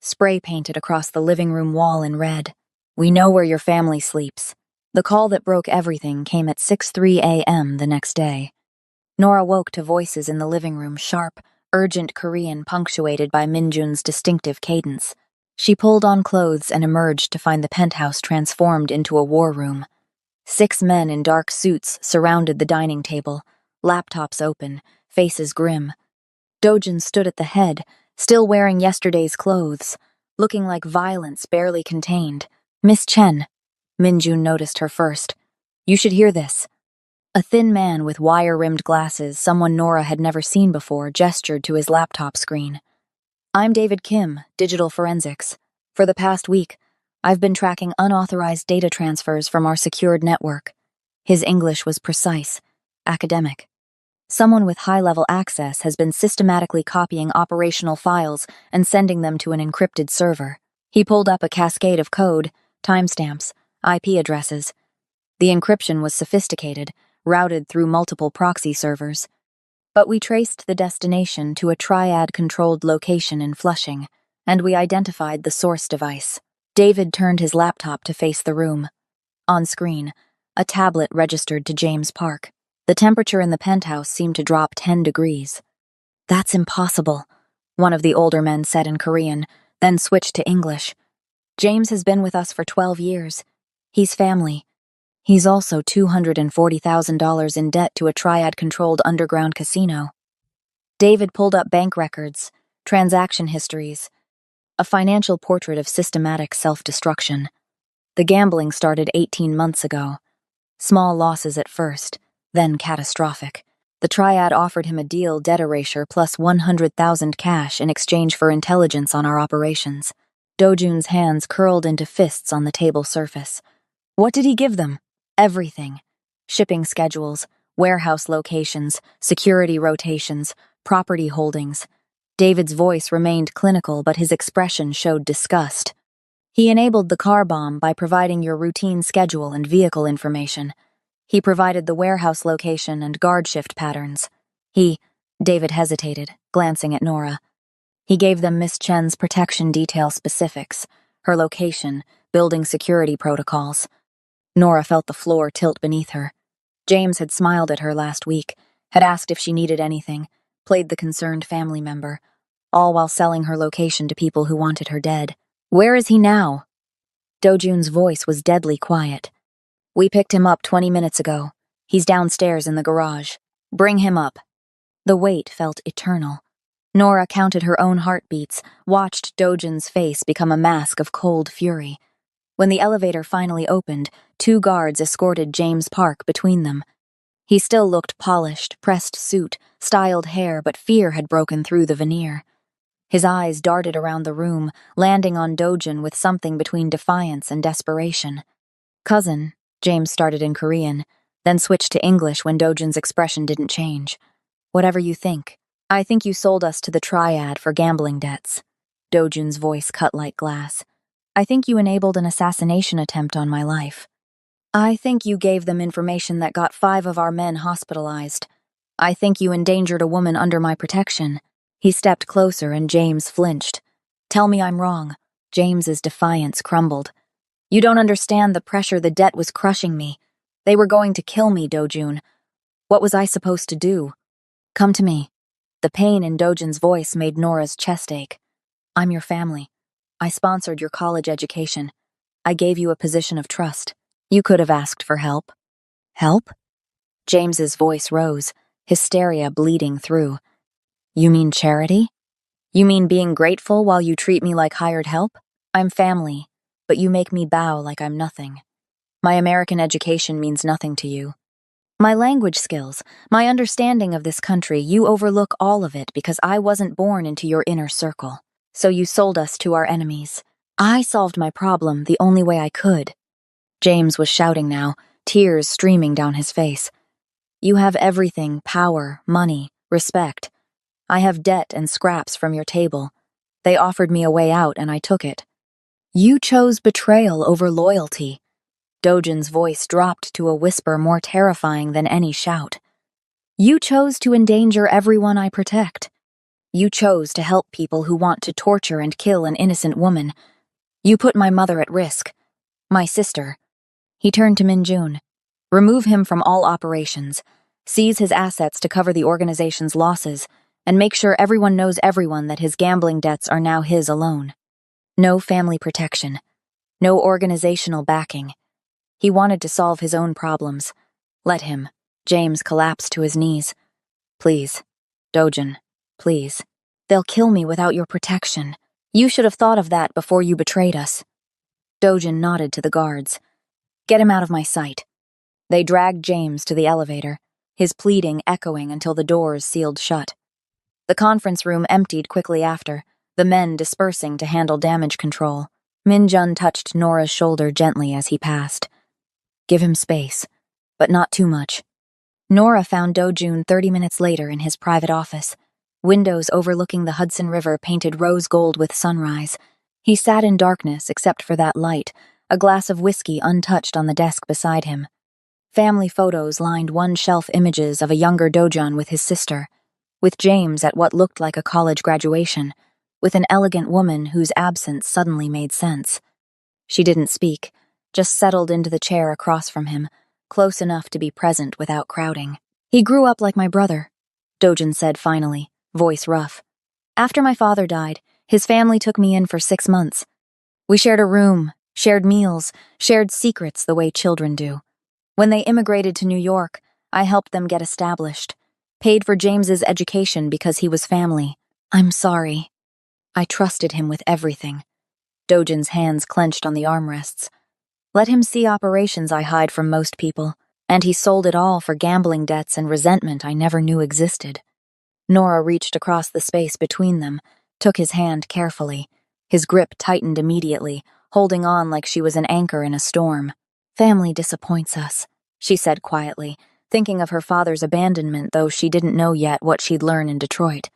Spray painted across the living room wall in red. We know where your family sleeps. The call that broke everything came at 6:03 a.m. the next day. Nora woke to voices in the living room, sharp, urgent Korean punctuated by Minjun's distinctive cadence. She pulled on clothes and emerged to find the penthouse transformed into a war room. 6 men in dark suits surrounded the dining table, laptops open, faces grim. Dojin stood at the head, still wearing yesterday's clothes, looking like violence barely contained. Miss Chen. Minjun noticed her first. You should hear this. A thin man with wire-rimmed glasses, someone Nora had never seen before, gestured to his laptop screen. I'm David Kim, Digital Forensics. For the past week, I've been tracking unauthorized data transfers from our secured network. His English was precise, academic. Someone with high-level access has been systematically copying operational files and sending them to an encrypted server. He pulled up a cascade of code, timestamps, IP addresses. The encryption was sophisticated, routed through multiple proxy servers. But we traced the destination to a triad-controlled location in Flushing, and we identified the source device. David turned his laptop to face the room. On screen, a tablet registered to James Park. The temperature in the penthouse seemed to drop 10 degrees. That's impossible, one of the older men said in Korean, then switched to English. James has been with us for 12 years. He's family. He's also $240,000 in debt to a triad-controlled underground casino. David pulled up bank records, transaction histories, a financial portrait of systematic self-destruction. The gambling started 18 months ago. Small losses at first, then catastrophic. The triad offered him a deal debt erasure plus 100,000 cash in exchange for intelligence on our operations. Dojun's hands curled into fists on the table surface. What did he give them? Everything. Shipping schedules, warehouse locations, security rotations, property holdings. David's voice remained clinical, but his expression showed disgust. He enabled the car bomb by providing your routine schedule and vehicle information. He provided the warehouse location and guard shift patterns. David hesitated, glancing at Nora. He gave them Miss Chen's protection detail specifics, her location, building security protocols. Nora felt the floor tilt beneath her. James had smiled at her last week, had asked if she needed anything, played the concerned family member, all while selling her location to people who wanted her dead. Where is he now? Dojun's voice was deadly quiet. We picked him up 20 minutes ago. He's downstairs in the garage. Bring him up. The wait felt eternal. Nora counted her own heartbeats, watched Dojun's face become a mask of cold fury. When the elevator finally opened, 2 guards escorted James Park between them. He still looked polished, pressed suit, styled hair, but fear had broken through the veneer. His eyes darted around the room, landing on Dojun with something between defiance and desperation. Cousin, James started in Korean, then switched to English when Dojun's expression didn't change. Whatever you think. I think you sold us to the triad for gambling debts. Dojun's voice cut like glass. I think you enabled an assassination attempt on my life. I think you gave them information that got 5 of our men hospitalized. I think you endangered a woman under my protection. He stepped closer and James flinched. Tell me I'm wrong. James's defiance crumbled. You don't understand the pressure the debt was crushing me. They were going to kill me, Dojun. What was I supposed to do? Come to me. The pain in Dojun's voice made Nora's chest ache. I'm your family. I sponsored your college education. I gave you a position of trust. You could have asked for help. Help? James's voice rose, hysteria bleeding through. You mean charity? You mean being grateful while you treat me like hired help? I'm family, but you make me bow like I'm nothing. My American education means nothing to you. My language skills, my understanding of this country, you overlook all of it because I wasn't born into your inner circle. So you sold us to our enemies. I solved my problem the only way I could. James was shouting now, tears streaming down his face. You have everything, power, money, respect. I have debt and scraps from your table. They offered me a way out and I took it. You chose betrayal over loyalty. Dojun's voice dropped to a whisper more terrifying than any shout. You chose to endanger everyone I protect. You chose to help people who want to torture and kill an innocent woman. You put my mother at risk. My sister. He turned to Minjun. Remove him from all operations. Seize his assets to cover the organization's losses, and make sure everyone knows everyone that his gambling debts are now his alone. No family protection. No organizational backing. He wanted to solve his own problems. Let him. James collapsed to his knees. Please. Dojun. Please. They'll kill me without your protection. You should have thought of that before you betrayed us. Dojun nodded to the guards. Get him out of my sight. They dragged James to the elevator, his pleading echoing until the doors sealed shut. The conference room emptied quickly after, the men dispersing to handle damage control. Minjun touched Nora's shoulder gently as he passed. Give him space, but not too much. Nora found Dojun 30 minutes later in his private office, windows overlooking the Hudson River painted rose gold with sunrise. He sat in darkness except for that light, a glass of whiskey untouched on the desk beside him. Family photos lined one shelf, images of a younger Dojun with his sister, with James at what looked like a college graduation, with an elegant woman whose absence suddenly made sense. She didn't speak, just settled into the chair across from him, close enough to be present without crowding. He grew up like my brother, Dojun said finally, voice rough. After my father died, his family took me in for 6 months. We shared a room, shared meals, shared secrets the way children do. When they immigrated to New York, I helped them get established, paid for James's education because he was family. I'm sorry. I trusted him with everything. Dojun's hands clenched on the armrests. Let him see operations I hide from most people, and he sold it all for gambling debts and resentment I never knew existed. Nora reached across the space between them, took his hand carefully. His grip tightened immediately, holding on like she was an anchor in a storm. Family disappoints us, she said quietly, thinking of her father's abandonment, though she didn't know yet what she'd learn in Detroit.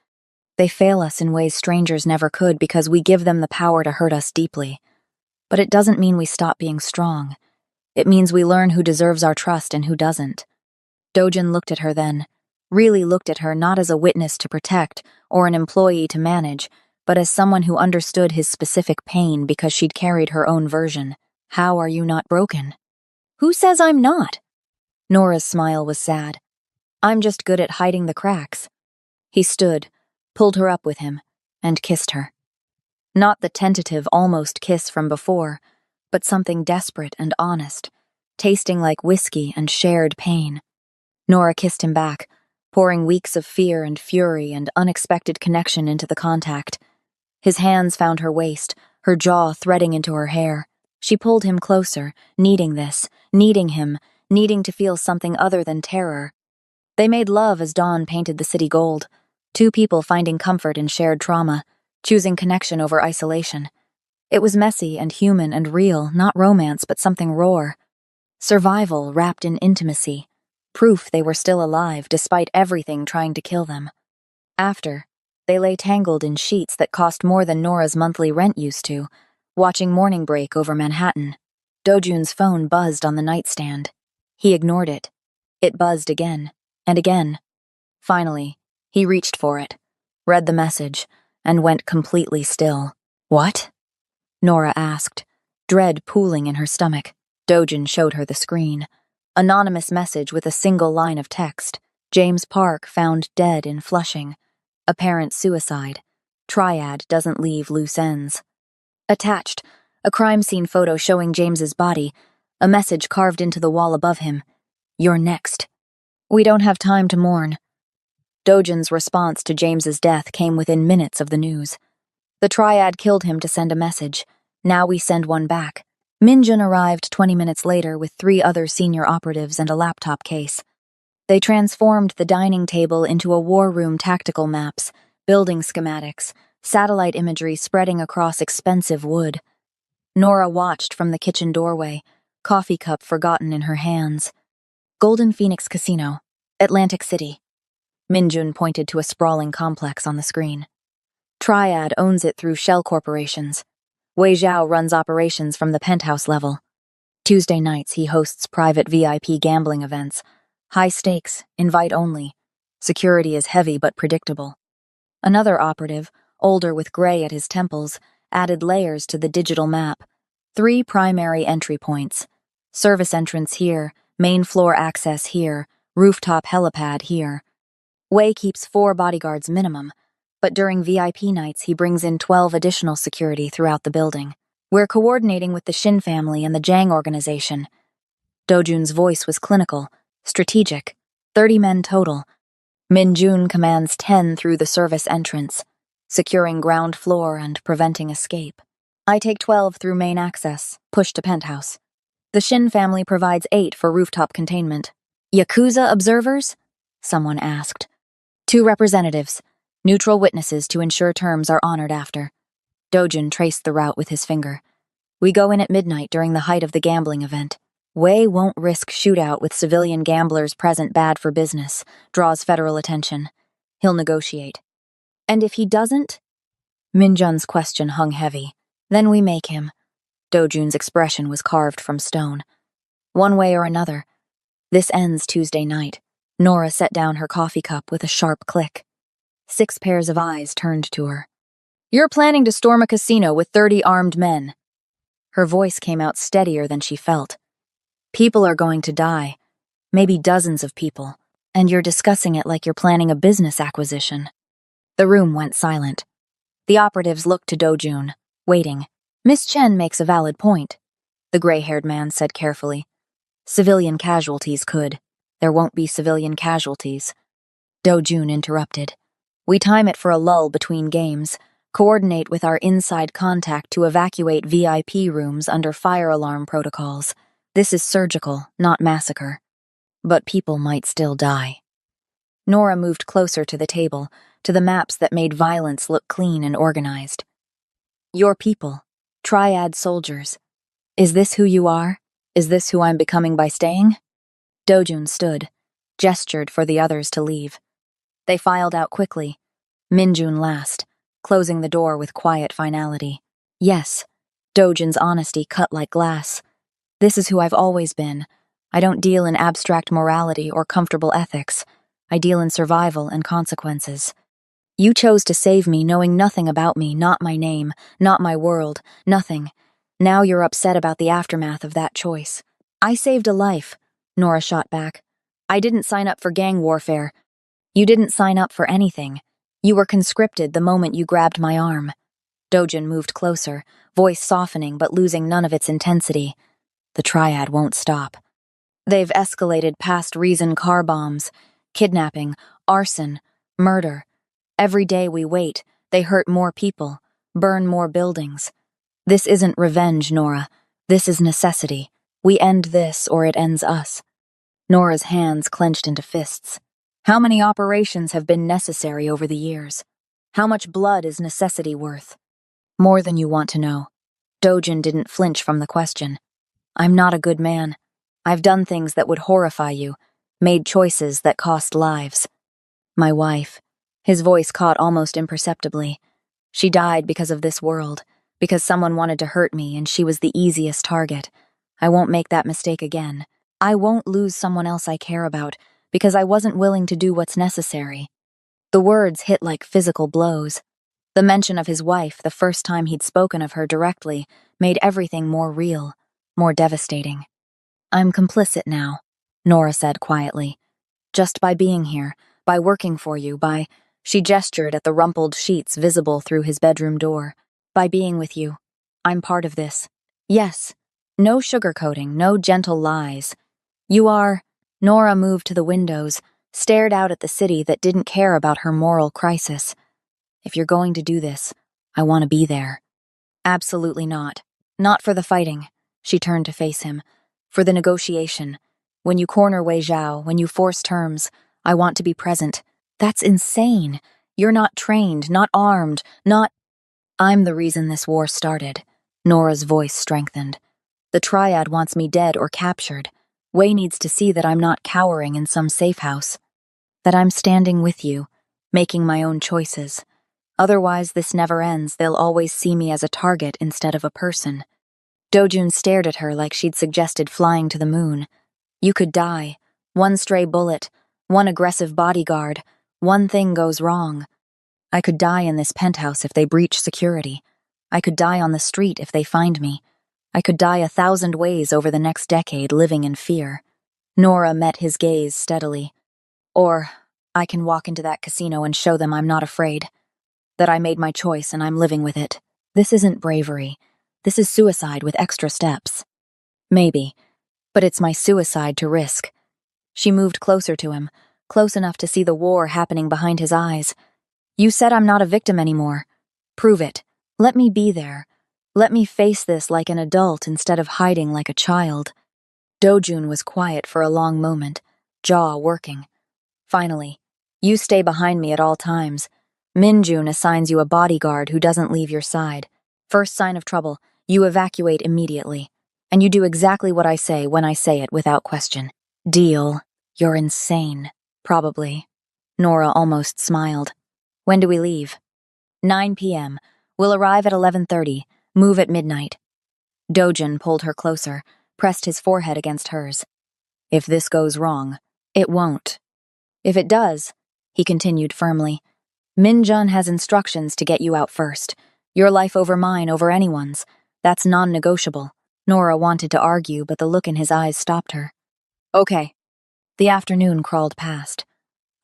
They fail us in ways strangers never could because we give them the power to hurt us deeply. But it doesn't mean we stop being strong. It means we learn who deserves our trust and who doesn't. Dojun looked at her then, really looked at her not as a witness to protect or an employee to manage, but as someone who understood his specific pain because she'd carried her own version. How are you not broken? Who says I'm not? Nora's smile was sad. I'm just good at hiding the cracks. He stood, pulled her up with him, and kissed her. Not the tentative, almost kiss from before, but something desperate and honest, tasting like whiskey and shared pain. Nora kissed him back, pouring weeks of fear and fury and unexpected connection into the contact. His hands found her waist, her jaw threading into her hair. She pulled him closer, needing this, needing him, needing to feel something other than terror. They made love as dawn painted the city gold, two people finding comfort in shared trauma, choosing connection over isolation. It was messy and human and real, not romance but something raw. Survival wrapped in intimacy, proof they were still alive despite everything trying to kill them. After, they lay tangled in sheets that cost more than Nora's monthly rent used to, watching morning break over Manhattan. Dojun's phone buzzed on the nightstand. He ignored it. It buzzed again, and again. Finally, he reached for it, read the message, and went completely still. What? Nora asked, dread pooling in her stomach. Dojun showed her the screen. Anonymous message with a single line of text. James Park found dead in Flushing. Apparent suicide. Triad doesn't leave loose ends. Attached, a crime scene photo showing James's body, a message carved into the wall above him. You're next. We don't have time to mourn. Dojun's response to James's death came within minutes of the news. The Triad killed him to send a message. Now we send one back. Minjun arrived 20 minutes later with 3 other senior operatives and a laptop case. They transformed the dining table into a war room tactical maps, building schematics, satellite imagery spreading across expensive wood. Nora watched from the kitchen doorway, coffee cup forgotten in her hands. Golden Phoenix Casino, Atlantic City. Minjun pointed to a sprawling complex on the screen. Triad owns it through shell corporations. Wei Zhao runs operations from the penthouse level. Tuesday nights he hosts private VIP gambling events. High stakes, invite only. Security is heavy but predictable. Another operative, older with gray at his temples, added layers to the digital map. 3 primary entry points. Service entrance here, main floor access here, rooftop helipad here. Wei keeps 4 bodyguards minimum, but during VIP nights he brings in 12 additional security throughout the building. We're coordinating with the Shin family and the Jang organization. Dojun's voice was clinical, strategic. 30 men total. Minjun commands 10 through the service entrance, securing ground floor and preventing escape. I take 12 through main access, push to penthouse. The Shin family provides 8 for rooftop containment. Yakuza observers? Someone asked. 2 representatives, neutral witnesses to ensure terms are honored after. Dojun traced the route with his finger. We go in at midnight during the height of the gambling event. Wei won't risk shootout with civilian gamblers present bad for business, draws federal attention. He'll negotiate. And if he doesn't? Minjun's question hung heavy. Then we make him. Dojun's expression was carved from stone. One way or another. This ends Tuesday night. Nora set down her coffee cup with a sharp click. 6 pairs of eyes turned to her. You're planning to storm a casino with 30 armed men. Her voice came out steadier than she felt. People are going to die. Maybe dozens of people. And you're discussing it like you're planning a business acquisition. The room went silent. The operatives looked to Dojun, waiting. Miss Chen makes a valid point, the gray-haired man said carefully. Civilian casualties could. There won't be civilian casualties. Dojun interrupted. We time it for a lull between games, coordinate with our inside contact to evacuate VIP rooms under fire alarm protocols. This is surgical, not massacre. But people might still die. Nora moved closer to the table, to the maps that made violence look clean and organized. Your people, Triad soldiers. Is this who you are? Is this who I'm becoming by staying? Dojun stood, gestured for the others to leave. They filed out quickly. Minjun last, closing the door with quiet finality. Yes, Dojun's honesty cut like glass. This is who I've always been. I don't deal in abstract morality or comfortable ethics. I deal in survival and consequences. You chose to save me knowing nothing about me, not my name, not my world, nothing. Now you're upset about the aftermath of that choice. I saved a life, Nora shot back. I didn't sign up for gang warfare. You didn't sign up for anything. You were conscripted the moment you grabbed my arm. Dojin moved closer, voice softening but losing none of its intensity. The triad won't stop. They've escalated past reason car bombs, kidnapping, arson, murder. Every day we wait, they hurt more people, burn more buildings. This isn't revenge, Nora. This is necessity. We end this or it ends us. Nora's hands clenched into fists. How many operations have been necessary over the years? How much blood is necessity worth? More than you want to know. Dojin didn't flinch from the question. I'm not a good man. I've done things that would horrify you, made choices that cost lives. My wife. His voice caught almost imperceptibly. She died because of this world, because someone wanted to hurt me and she was the easiest target. I won't make that mistake again. I won't lose someone else I care about because I wasn't willing to do what's necessary. The words hit like physical blows. The mention of his wife, the first time he'd spoken of her directly, made everything more real, more devastating. I'm complicit now, Nora said quietly. Just by being here, by working for you, by... She gestured at the rumpled sheets visible through his bedroom door. By being with you. I'm part of this. Yes. No sugarcoating, no gentle lies. You are... Nora moved to the windows, stared out at the city that didn't care about her moral crisis. If you're going to do this, I want to be there. Absolutely not. Not for the fighting. She turned to face him. For the negotiation. When you corner Wei Zhao, when you force terms, I want to be present. That's insane. You're not trained, not armed, not... I'm the reason this war started. Nora's voice strengthened. The triad wants me dead or captured. Wei needs to see that I'm not cowering in some safe house. That I'm standing with you, making my own choices. Otherwise, this never ends. They'll always see me as a target instead of a person. Dojun stared at her like she'd suggested flying to the moon. You could die. One stray bullet, one aggressive bodyguard, one thing goes wrong. I could die in this penthouse if they breach security. I could die on the street if they find me. I could die 1,000 ways over the next decade living in fear. Nora met his gaze steadily. Or, I can walk into that casino and show them I'm not afraid. That I made my choice and I'm living with it. This isn't bravery. This is suicide with extra steps. Maybe, but it's my suicide to risk. She moved closer to him, close enough to see the war happening behind his eyes. You said I'm not a victim anymore. Prove it. Let me be there. Let me face this like an adult instead of hiding like a child. Dojun was quiet for a long moment, jaw working. Finally, you stay behind me at all times. Minjun assigns you a bodyguard who doesn't leave your side. First sign of trouble, you evacuate immediately. And you do exactly what I say when I say it without question. Deal. You're insane. Probably. Nora almost smiled. When do we leave? 9 p.m. We'll arrive at 11:30. Move at midnight. Dojin pulled her closer, pressed his forehead against hers. If this goes wrong, it won't. If it does, he continued firmly, Minjun has instructions to get you out first. Your life over mine, over anyone's. That's non-negotiable. Nora wanted to argue, but the look in his eyes stopped her. Okay. The afternoon crawled past.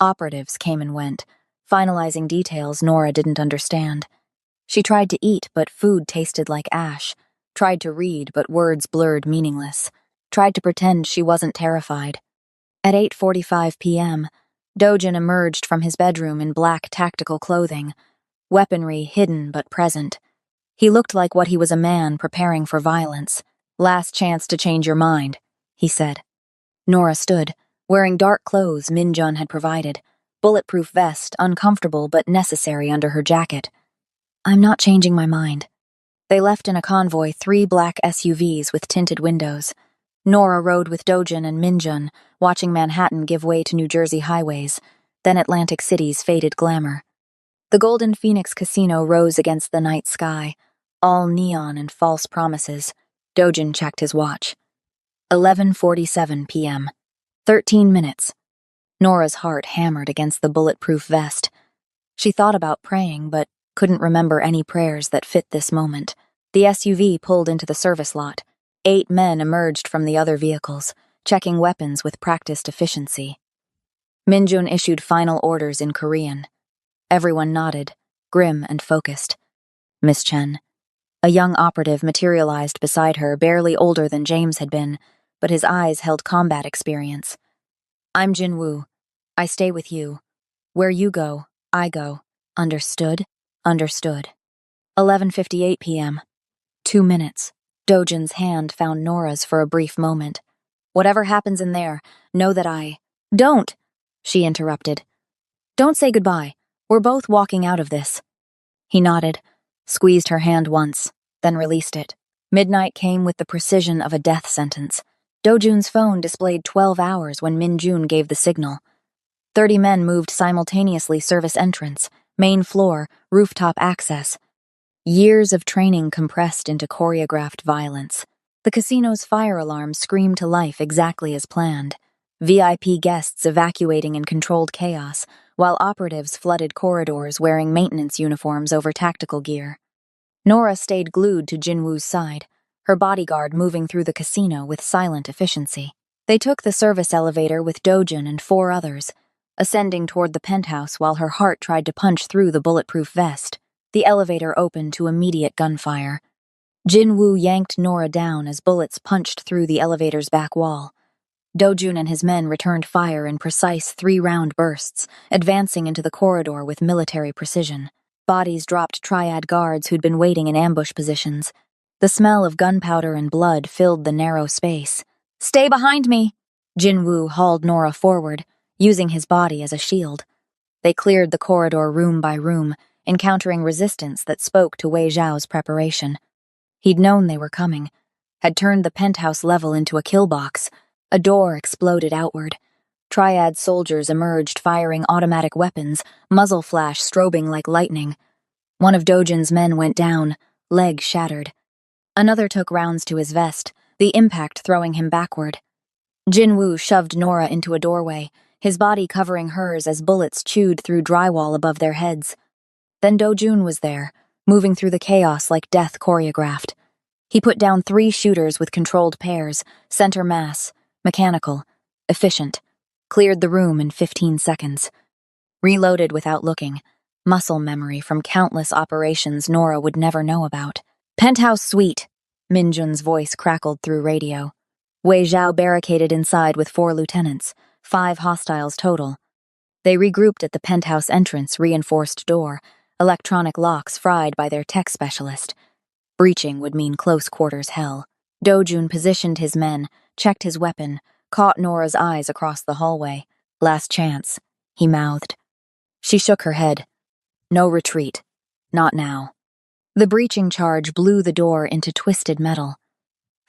Operatives came and went, finalizing details Nora didn't understand. She tried to eat, but food tasted like ash. Tried to read, but words blurred meaningless. Tried to pretend she wasn't terrified. At 8:45 p.m., Dojin emerged from his bedroom in black tactical clothing, weaponry hidden but present. He looked like what he was, a man preparing for violence. Last chance to change your mind, he said. Nora stood, wearing dark clothes Minjun had provided, bulletproof vest, uncomfortable but necessary under her jacket. I'm not changing my mind. They left in a convoy 3 black SUVs with tinted windows. Nora rode with Dojin and Minjun, watching Manhattan give way to New Jersey highways, then Atlantic City's faded glamour. The Golden Phoenix Casino rose against the night sky, all neon and false promises. Dojin checked his watch. 11:47 p.m. 13 minutes. Nora's heart hammered against the bulletproof vest. She thought about praying, but couldn't remember any prayers that fit this moment. The SUV pulled into the service lot. 8 men emerged from the other vehicles, checking weapons with practiced efficiency. Minjun issued final orders in Korean. Everyone nodded, grim and focused. Miss Chen. A young operative materialized beside her, barely older than James had been, but his eyes held combat experience. I'm Jin Woo. I stay with you. Where you go, I go. Understood? Understood. 11:58 p.m. 2 minutes. Dojin's hand found Nora's for a brief moment. Whatever happens in there, know that I— Don't! She interrupted. Don't say goodbye. We're both walking out of this. He nodded, squeezed her hand once, then released it. Midnight came with the precision of a death sentence. Dojun's phone displayed 12 hours when Minjun gave the signal. 30 men moved simultaneously service entrance, main floor, rooftop access. Years of training compressed into choreographed violence. The casino's fire alarm screamed to life exactly as planned. VIP guests evacuating in controlled chaos, while operatives flooded corridors wearing maintenance uniforms over tactical gear. Nora stayed glued to Jinwoo's side, her bodyguard moving through the casino with silent efficiency. They took the service elevator with Dojun and 4 others, ascending toward the penthouse while her heart tried to punch through the bulletproof vest. The elevator opened to immediate gunfire. Jinwoo yanked Nora down as bullets punched through the elevator's back wall. Dojun and his men returned fire in precise 3-round bursts, advancing into the corridor with military precision. Bodies dropped triad guards who'd been waiting in ambush positions. The smell of gunpowder and blood filled the narrow space. Stay behind me! Jinwoo hauled Nora forward, using his body as a shield. They cleared the corridor room by room, encountering resistance that spoke to Wei Zhao's preparation. He'd known they were coming, had turned the penthouse level into a kill box. A door exploded outward. Triad soldiers emerged firing automatic weapons, muzzle flash strobing like lightning. One of Dojin's men went down, leg shattered. Another took rounds to his vest, the impact throwing him backward. Jinwoo shoved Nora into a doorway, his body covering hers as bullets chewed through drywall above their heads. Then Dojun was there, moving through the chaos like death choreographed. He put down 3 shooters with controlled pairs, center mass, mechanical, efficient, cleared the room in 15 seconds. Reloaded without looking, muscle memory from countless operations Nora would never know about. Penthouse suite, Minjun's voice crackled through radio. Wei Zhao barricaded inside with 4 lieutenants, 5 hostiles total. They regrouped at the penthouse entrance reinforced door, electronic locks fried by their tech specialist. Breaching would mean close quarters hell. Dojun positioned his men, checked his weapon, caught Nora's eyes across the hallway. Last chance, he mouthed. She shook her head. No retreat. Not now. The breaching charge blew the door into twisted metal.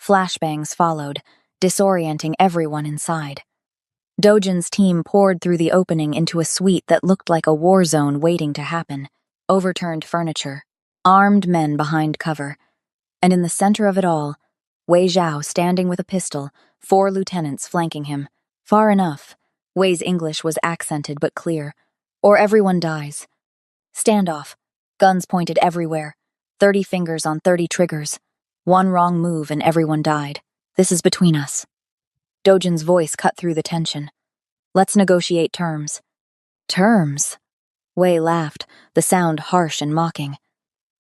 Flashbangs followed, disorienting everyone inside. Dojin's team poured through the opening into a suite that looked like a war zone waiting to happen. Overturned furniture, armed men behind cover, and in the center of it all, Wei Zhao standing with a pistol, 4 lieutenants flanking him. Far enough. Wei's English was accented but clear. Or everyone dies. Standoff. Guns pointed everywhere. 30 fingers on 30 triggers. One wrong move and everyone died. This is between us. Dojin's voice cut through the tension. Let's negotiate terms. Terms? Wei laughed, the sound harsh and mocking.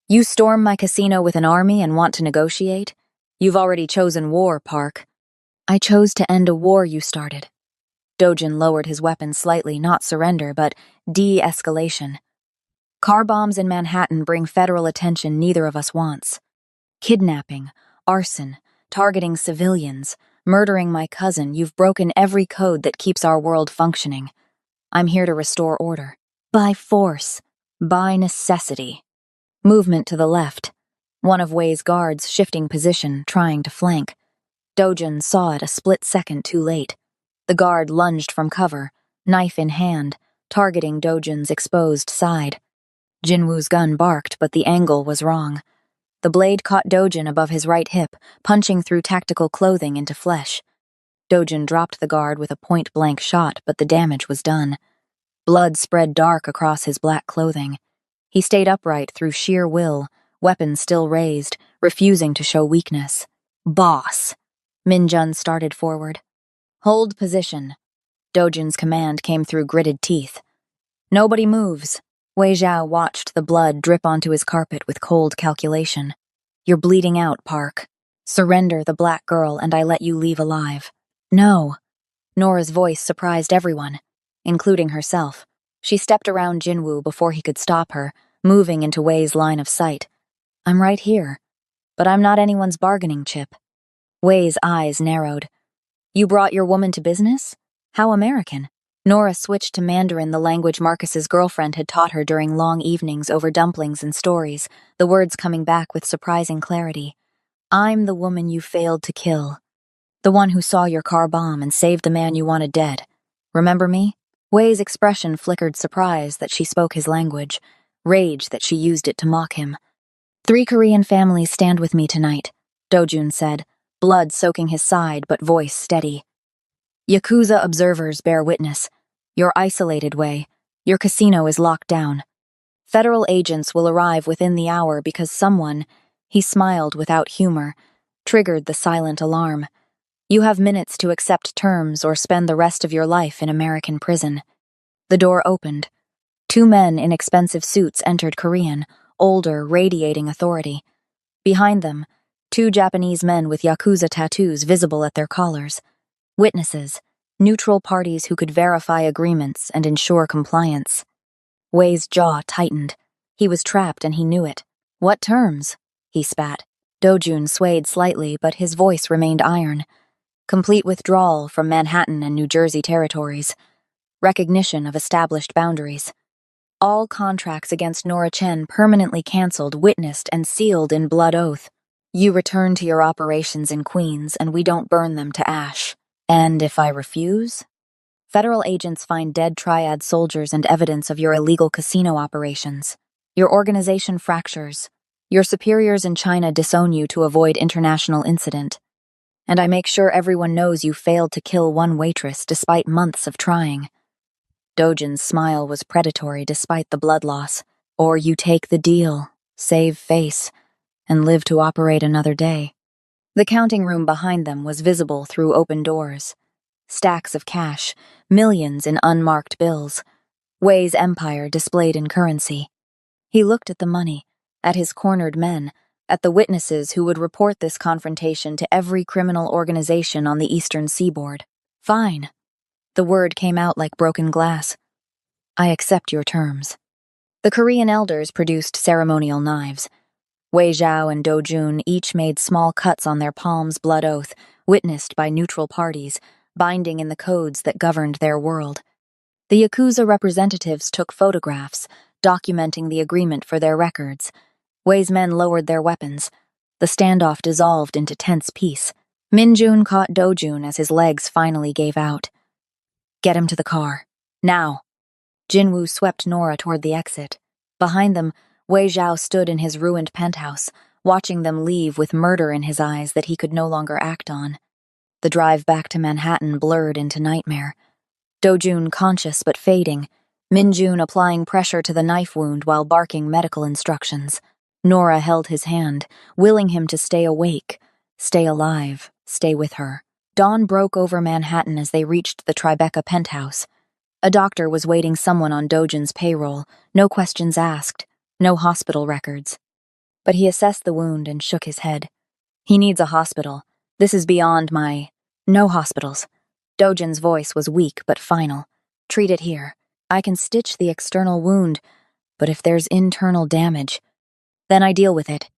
You storm my casino with an army and want to negotiate? You've already chosen war, Park. I chose to end a war you started. Dojin lowered his weapon slightly, not surrender, but de-escalation. Car bombs in Manhattan bring federal attention neither of us wants. Kidnapping, arson, targeting civilians, murdering my cousin, you've broken every code that keeps our world functioning. I'm here to restore order. By force. By necessity. Movement to the left. One of Wei's guards shifting position, trying to flank. Dojin saw it a split second too late. The guard lunged from cover, knife in hand, targeting Dojin's exposed side. Jinwoo's gun barked, but the angle was wrong. The blade caught Dojin above his right hip, punching through tactical clothing into flesh. Dojin dropped the guard with a point-blank shot, but the damage was done. Blood spread dark across his black clothing. He stayed upright through sheer will, weapon still raised, refusing to show weakness. Boss! Minjun started forward. Hold position. Dojin's command came through gritted teeth. Nobody moves. Wei Zhao watched the blood drip onto his carpet with cold calculation. You're bleeding out, Park. Surrender the black girl and I let you leave alive. No. Nora's voice surprised everyone, including herself. She stepped around Jinwoo before he could stop her, moving into Wei's line of sight. I'm right here, but I'm not anyone's bargaining chip. Wei's eyes narrowed. You brought your woman to business? How American. Nora switched to Mandarin, the language Marcus's girlfriend had taught her during long evenings over dumplings and stories, the words coming back with surprising clarity. I'm the woman you failed to kill. The one who saw your car bomb and saved the man you wanted dead. Remember me? Wei's expression flickered surprise that she spoke his language, rage that she used it to mock him. 3 Korean families stand with me tonight, Dojun said, blood soaking his side but voice steady. Yakuza observers bear witness. You're isolated, Wei. Your casino is locked down. Federal agents will arrive within the hour because someone, he smiled without humor, triggered the silent alarm. You have minutes to accept terms or spend the rest of your life in American prison. The door opened. 2 men in expensive suits entered Korean, older, radiating authority. Behind them, 2 Japanese men with Yakuza tattoos visible at their collars. Witnesses, neutral parties who could verify agreements and ensure compliance. Wei's jaw tightened. He was trapped and he knew it. What terms? He spat. Dojun swayed slightly, but his voice remained iron. Complete withdrawal from Manhattan and New Jersey territories. Recognition of established boundaries. All contracts against Nora Chen permanently canceled, witnessed, and sealed in blood oath. You return to your operations in Queens, and we don't burn them to ash. And if I refuse? Federal agents find dead Triad soldiers and evidence of your illegal casino operations. Your organization fractures. Your superiors in China disown you to avoid international incident. And I make sure everyone knows you failed to kill 1 waitress despite months of trying. Dojin's smile was predatory despite the blood loss. Or you take the deal, save face, and live to operate another day. The counting room behind them was visible through open doors. Stacks of cash, millions in unmarked bills. Wei's empire displayed in currency. He looked at the money, at his cornered men, at the witnesses who would report this confrontation to every criminal organization on the eastern seaboard. Fine. The word came out like broken glass. I accept your terms. The Korean elders produced ceremonial knives. Wei Zhao and Dojun each made small cuts on their palms, blood oath, witnessed by neutral parties, binding in the codes that governed their world. The Yakuza representatives took photographs, documenting the agreement for their records. Wei's men lowered their weapons. The standoff dissolved into tense peace. Minjun caught Dojun as his legs finally gave out. Get him to the car. Now. Jinwoo swept Nora toward the exit. Behind them, Wei Zhao stood in his ruined penthouse, watching them leave with murder in his eyes that he could no longer act on. The drive back to Manhattan blurred into nightmare. Dojun conscious but fading, Minjun applying pressure to the knife wound while barking medical instructions. Nora held his hand, willing him to stay awake, stay alive, stay with her. Dawn broke over Manhattan as they reached the Tribeca penthouse. A doctor was waiting someone on Dojun's payroll, no questions asked, no hospital records. But he assessed the wound and shook his head. He needs a hospital. This is beyond my... No hospitals. Dojun's voice was weak but final. Treat it here. I can stitch the external wound, but if there's internal damage, then I deal with it.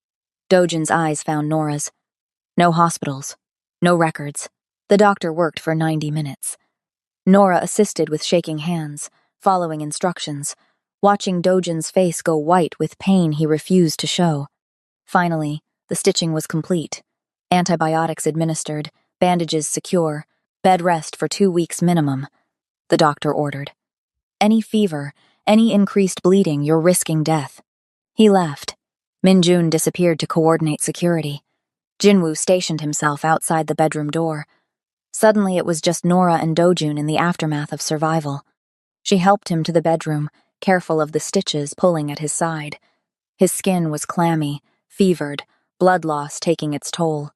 Dojun's eyes found Nora's. No hospitals. No records. The doctor worked for 90 minutes. Nora assisted with shaking hands, following instructions, watching Dojun's face go white with pain he refused to show. Finally, the stitching was complete. Antibiotics administered, bandages secure, bed rest for 2 weeks minimum, the doctor ordered. Any fever, any increased bleeding, you're risking death. He left. Minjun disappeared to coordinate security. Jinwoo stationed himself outside the bedroom door. Suddenly it was just Nora and Dojun in the aftermath of survival. She helped him to the bedroom, careful of the stitches pulling at his side. His skin was clammy, fevered, blood loss taking its toll.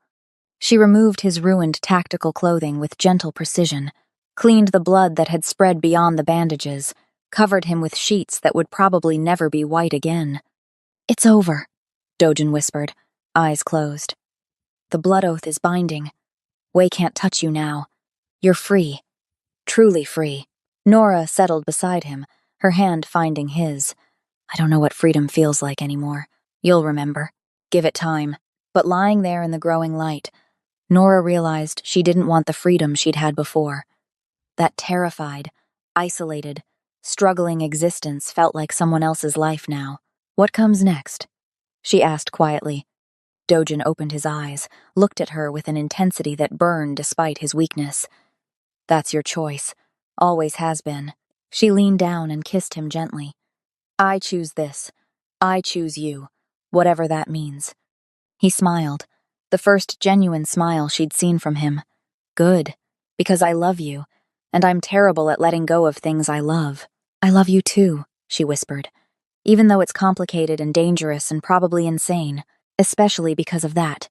She removed his ruined tactical clothing with gentle precision, cleaned the blood that had spread beyond the bandages, covered him with sheets that would probably never be white again. "It's over," Dojin whispered, eyes closed. "The blood oath is binding. Wei can't touch you now. You're free. Truly free." Nora settled beside him, her hand finding his. "I don't know what freedom feels like anymore. You'll remember. Give it time." But lying there in the growing light, Nora realized she didn't want the freedom she'd had before. That terrified, isolated, struggling existence felt like someone else's life now. "What comes next?" she asked quietly. Dojin opened his eyes, looked at her with an intensity that burned despite his weakness. "That's your choice. Always has been." She leaned down and kissed him gently. "I choose this. I choose you, whatever that means." He smiled, the first genuine smile she'd seen from him. "Good, because I love you, and I'm terrible at letting go of things I love." "I love you too," she whispered, "even though it's complicated and dangerous and probably insane, especially because of that."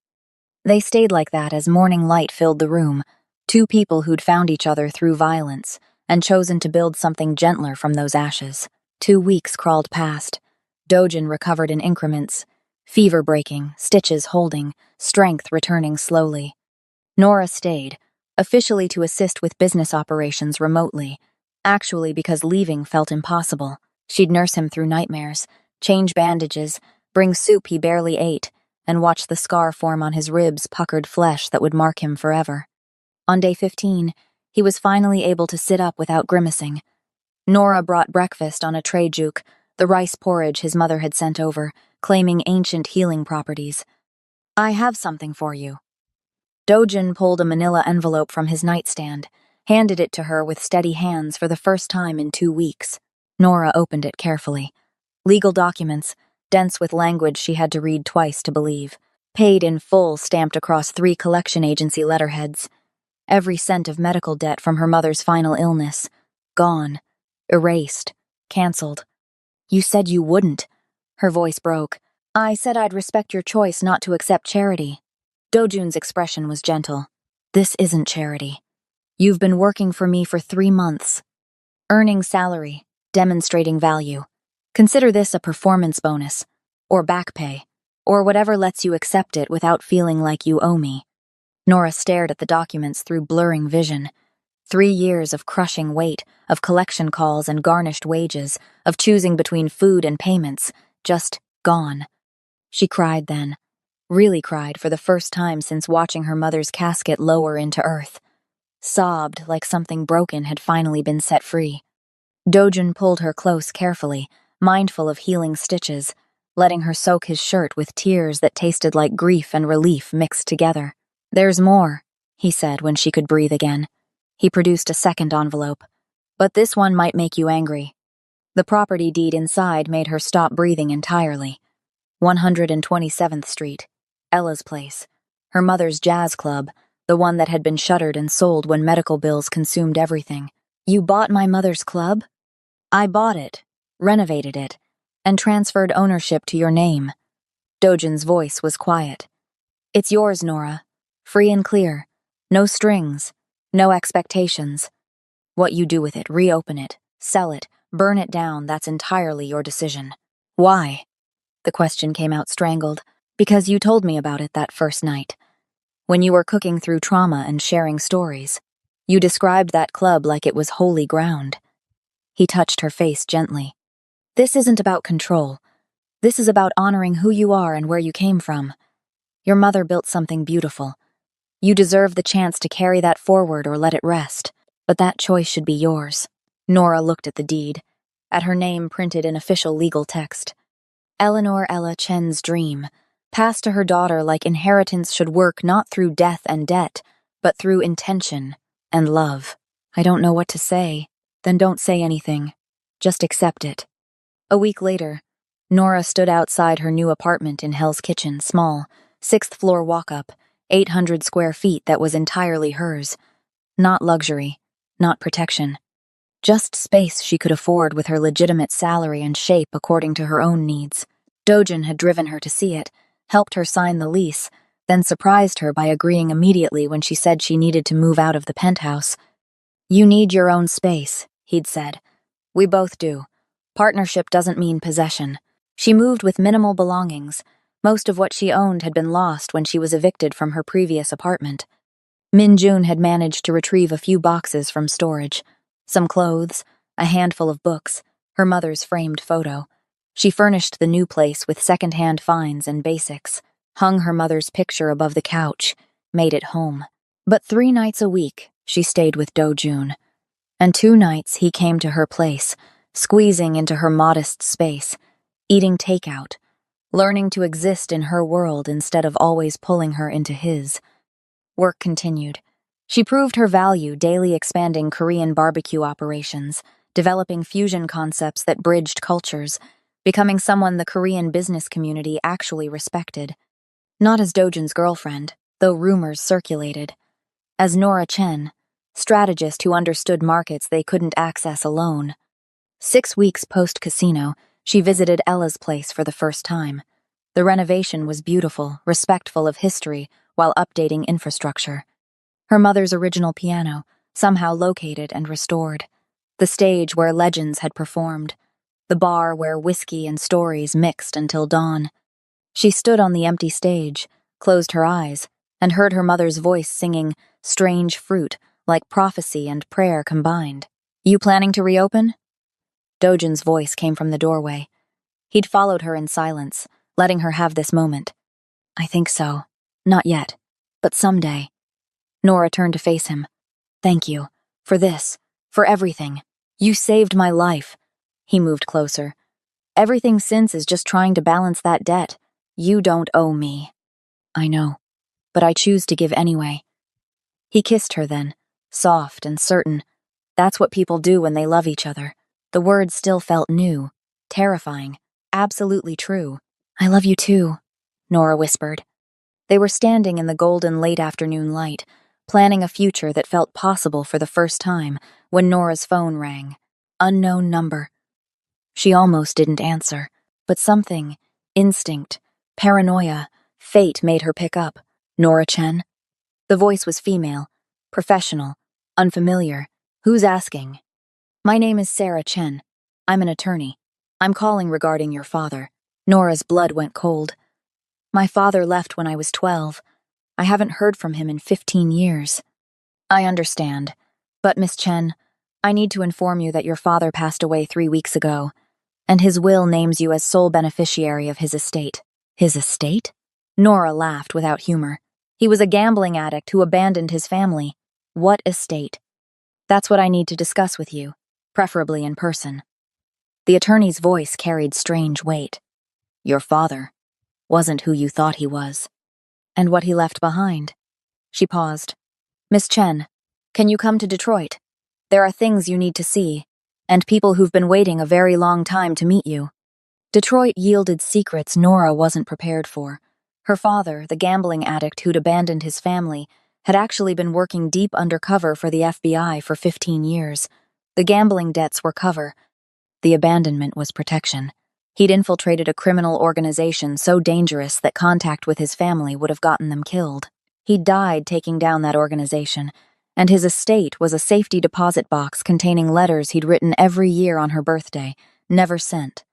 They stayed like that as morning light filled the room, two people who'd found each other through violence and chosen to build something gentler from those ashes. 2 weeks crawled past. Dojin recovered in increments, fever breaking, stitches holding, strength returning slowly. Nora stayed, officially to assist with business operations remotely, actually because leaving felt impossible. She'd nurse him through nightmares, change bandages, bring soup he barely ate, and watch the scar form on his ribs puckered flesh that would mark him forever. On day 15, he was finally able to sit up without grimacing. Nora brought breakfast on a tray juke, the rice porridge his mother had sent over, claiming ancient healing properties. "I have something for you." Dojin pulled a manila envelope from his nightstand, handed it to her with steady hands for the first time in 2 weeks. Nora opened it carefully. Legal documents, dense with language she had to read twice to believe. Paid in full stamped across 3 collection agency letterheads. Every cent of medical debt from her mother's final illness. Gone. Erased. Cancelled. "You said you wouldn't." Her voice broke. "I said I'd respect your choice not to accept charity." Dojun's expression was gentle. "This isn't charity. You've been working for me for 3 months. Earning salary. Demonstrating value. Consider this a performance bonus. Or back pay. Or whatever lets you accept it without feeling like you owe me." Nora stared at the documents through blurring vision. 3 years of crushing weight, of collection calls and garnished wages, of choosing between food and payments, just gone. She cried then. Really cried for the first time since watching her mother's casket lower into earth. Sobbed like something broken had finally been set free. Dojin pulled her close carefully, mindful of healing stitches, letting her soak his shirt with tears that tasted like grief and relief mixed together. "There's more," he said when she could breathe again. He produced a second envelope. "But this one might make you angry." The property deed inside made her stop breathing entirely. 127th Street, Ella's place, her mother's jazz club, the one that had been shuttered and sold when medical bills consumed everything. "You bought my mother's club?" "I bought it, renovated it, and transferred ownership to your name." Dojin's voice was quiet. "It's yours, Nora. Free and clear. No strings. No expectations. What you do with it, reopen it, sell it, burn it down, that's entirely your decision." "Why?" The question came out strangled. "Because you told me about it that first night. When you were cooking through trauma and sharing stories. You described that club like it was holy ground." He touched her face gently. "This isn't about control. This is about honoring who you are and where you came from. Your mother built something beautiful. You deserve the chance to carry that forward or let it rest, but that choice should be yours." Nora looked at the deed, at her name printed in official legal text. Eleanor Ella Chen's dream, passed to her daughter like inheritance should work not through death and debt, but through intention and love. "I don't know what to say." "Then don't say anything. Just accept it." A week later, Nora stood outside her new apartment in Hell's Kitchen, small, 6th floor walk-up, 800 square feet that was entirely hers. Not luxury, not protection. Just space she could afford with her legitimate salary and shape according to her own needs. Dojin had driven her to see it, helped her sign the lease, then surprised her by agreeing immediately when she said she needed to move out of the penthouse. "You need your own space," he'd said. "We both do. Partnership doesn't mean possession." She moved with minimal belongings. Most of what she owned had been lost when she was evicted from her previous apartment. Min Jun had managed to retrieve a few boxes from storage. Some clothes, a handful of books, her mother's framed photo. She furnished the new place with second-hand finds and basics, hung her mother's picture above the couch, made it home. But 3 nights a week, she stayed with Do-jun. And 2 nights he came to her place, squeezing into her modest space, eating takeout, learning to exist in her world instead of always pulling her into his. Work continued. She proved her value, daily expanding Korean barbecue operations, developing fusion concepts that bridged cultures, becoming someone the Korean business community actually respected. Not as Dojin's girlfriend, though rumors circulated. As Nora Chen, strategist who understood markets they couldn't access alone. 6 weeks post-casino, she visited Ella's place for the first time. The renovation was beautiful, respectful of history, while updating infrastructure. Her mother's original piano, somehow located and restored. The stage where legends had performed. The bar where whiskey and stories mixed until dawn. She stood on the empty stage, closed her eyes, and heard her mother's voice singing "Strange Fruit," like prophecy and prayer combined. "You planning to reopen?" Dojin's voice came from the doorway. He'd followed her in silence, letting her have this moment. "I think so. Not yet. But someday." Nora turned to face him. "Thank you. For this. For everything. You saved my life." He moved closer. "Everything since is just trying to balance that debt. You don't owe me." "I know. But I choose to give anyway." He kissed her then, soft and certain. That's what people do when they love each other. The words still felt new, terrifying, absolutely true. "I love you too," Nora whispered. They were standing in the golden late afternoon light, planning a future that felt possible for the first time, when Nora's phone rang. Unknown number. She almost didn't answer, but something, instinct, paranoia, fate made her pick up. "Nora Chen?" The voice was female, professional, unfamiliar. "Who's asking?" "My name is Sarah Chen. I'm an attorney. I'm calling regarding your father." Nora's blood went cold. "My father left when I was 12. I haven't heard from him in 15 years. "I understand. But, Miss Chen, I need to inform you that your father passed away 3 weeks ago, and his will names you as sole beneficiary of his estate." "His estate?" Nora laughed without humor. "He was a gambling addict who abandoned his family." "What estate?" "That's what I need to discuss with you, preferably in person." The attorney's voice carried strange weight. "Your father wasn't who you thought he was." "And what he left behind?" She paused. "Miss Chen, can you come to Detroit? There are things you need to see, and people who've been waiting a very long time to meet you." Detroit yielded secrets Nora wasn't prepared for. Her father, the gambling addict who'd abandoned his family, had actually been working deep undercover for the FBI for 15 years. The gambling debts were cover. The abandonment was protection. He'd infiltrated a criminal organization so dangerous that contact with his family would have gotten them killed. He died taking down that organization, and his estate was a safety deposit box containing letters he'd written every year on her birthday, never sent.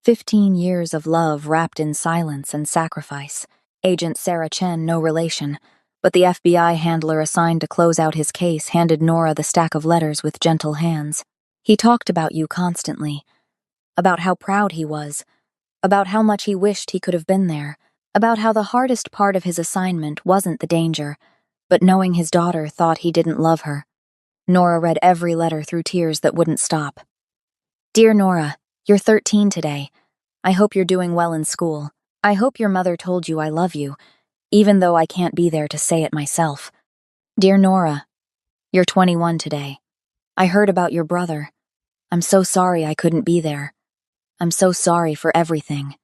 15 years of love wrapped in silence and sacrifice. Agent Sarah Chen, no relation, but the FBI handler assigned to close out his case handed Nora the stack of letters with gentle hands. "He talked about you constantly, about how proud he was, about how much he wished he could have been there, about how the hardest part of his assignment wasn't the danger, but knowing his daughter thought he didn't love her." Nora read every letter through tears that wouldn't stop. "Dear Nora, you're 13 today. I hope you're doing well in school. I hope your mother told you I love you, even though I can't be there to say it myself. Dear Nora, you're 21 today. I heard about your brother. I'm so sorry I couldn't be there. I'm so sorry for everything.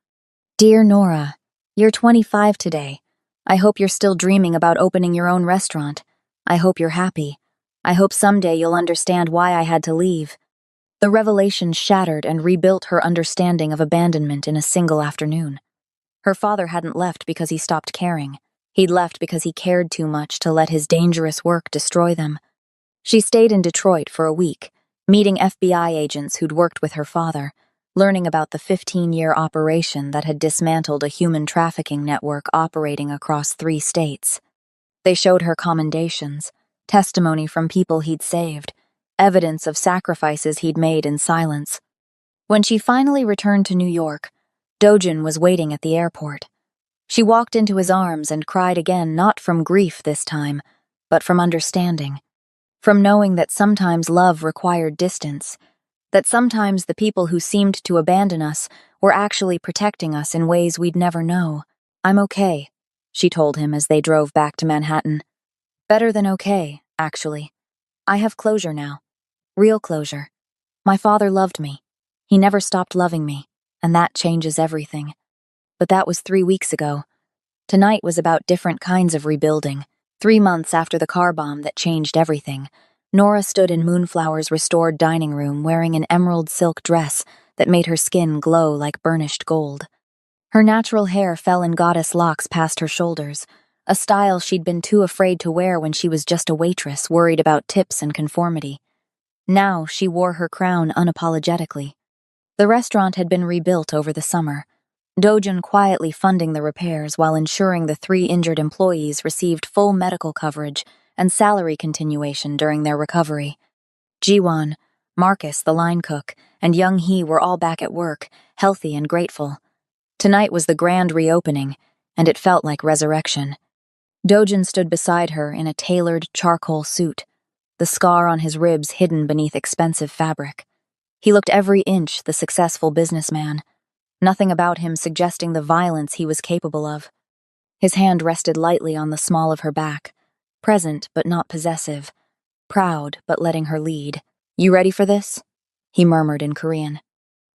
Dear Nora, you're 25 today. I hope you're still dreaming about opening your own restaurant. I hope you're happy. I hope someday you'll understand why I had to leave." The revelation shattered and rebuilt her understanding of abandonment in a single afternoon. Her father hadn't left because he stopped caring. He'd left because he cared too much to let his dangerous work destroy them. She stayed in Detroit for a week, meeting FBI agents who'd worked with her father, learning about the 15-year operation that had dismantled a human trafficking network operating across 3 states. They showed her commendations, testimony from people he'd saved, evidence of sacrifices he'd made in silence. When she finally returned to New York, Dojin was waiting at the airport. She walked into his arms and cried again, not from grief this time, but from understanding. From knowing that sometimes love required distance, that sometimes the people who seemed to abandon us were actually protecting us in ways we'd never know. "I'm okay," she told him as they drove back to Manhattan. "Better than okay, actually. I have closure now. Real closure. My father loved me. He never stopped loving me, and that changes everything." But that was 3 weeks ago. Tonight was about different kinds of rebuilding. 3 months after the car bomb that changed everything, Nora stood in Moonflower's restored dining room wearing an emerald silk dress that made her skin glow like burnished gold. Her natural hair fell in goddess locks past her shoulders, a style she'd been too afraid to wear when she was just a waitress worried about tips and conformity. Now she wore her crown unapologetically. The restaurant had been rebuilt over the summer, Dojin quietly funding the repairs while ensuring the 3 injured employees received full medical coverage and salary continuation during their recovery. Jiwon, Marcus, the line cook, and Young Hee were all back at work, healthy and grateful. Tonight was the grand reopening, and it felt like resurrection. Dojin stood beside her in a tailored charcoal suit, the scar on his ribs hidden beneath expensive fabric. He looked every inch the successful businessman, nothing about him suggesting the violence he was capable of. His hand rested lightly on the small of her back, present but not possessive, proud but letting her lead. "You ready for this?" he murmured in Korean.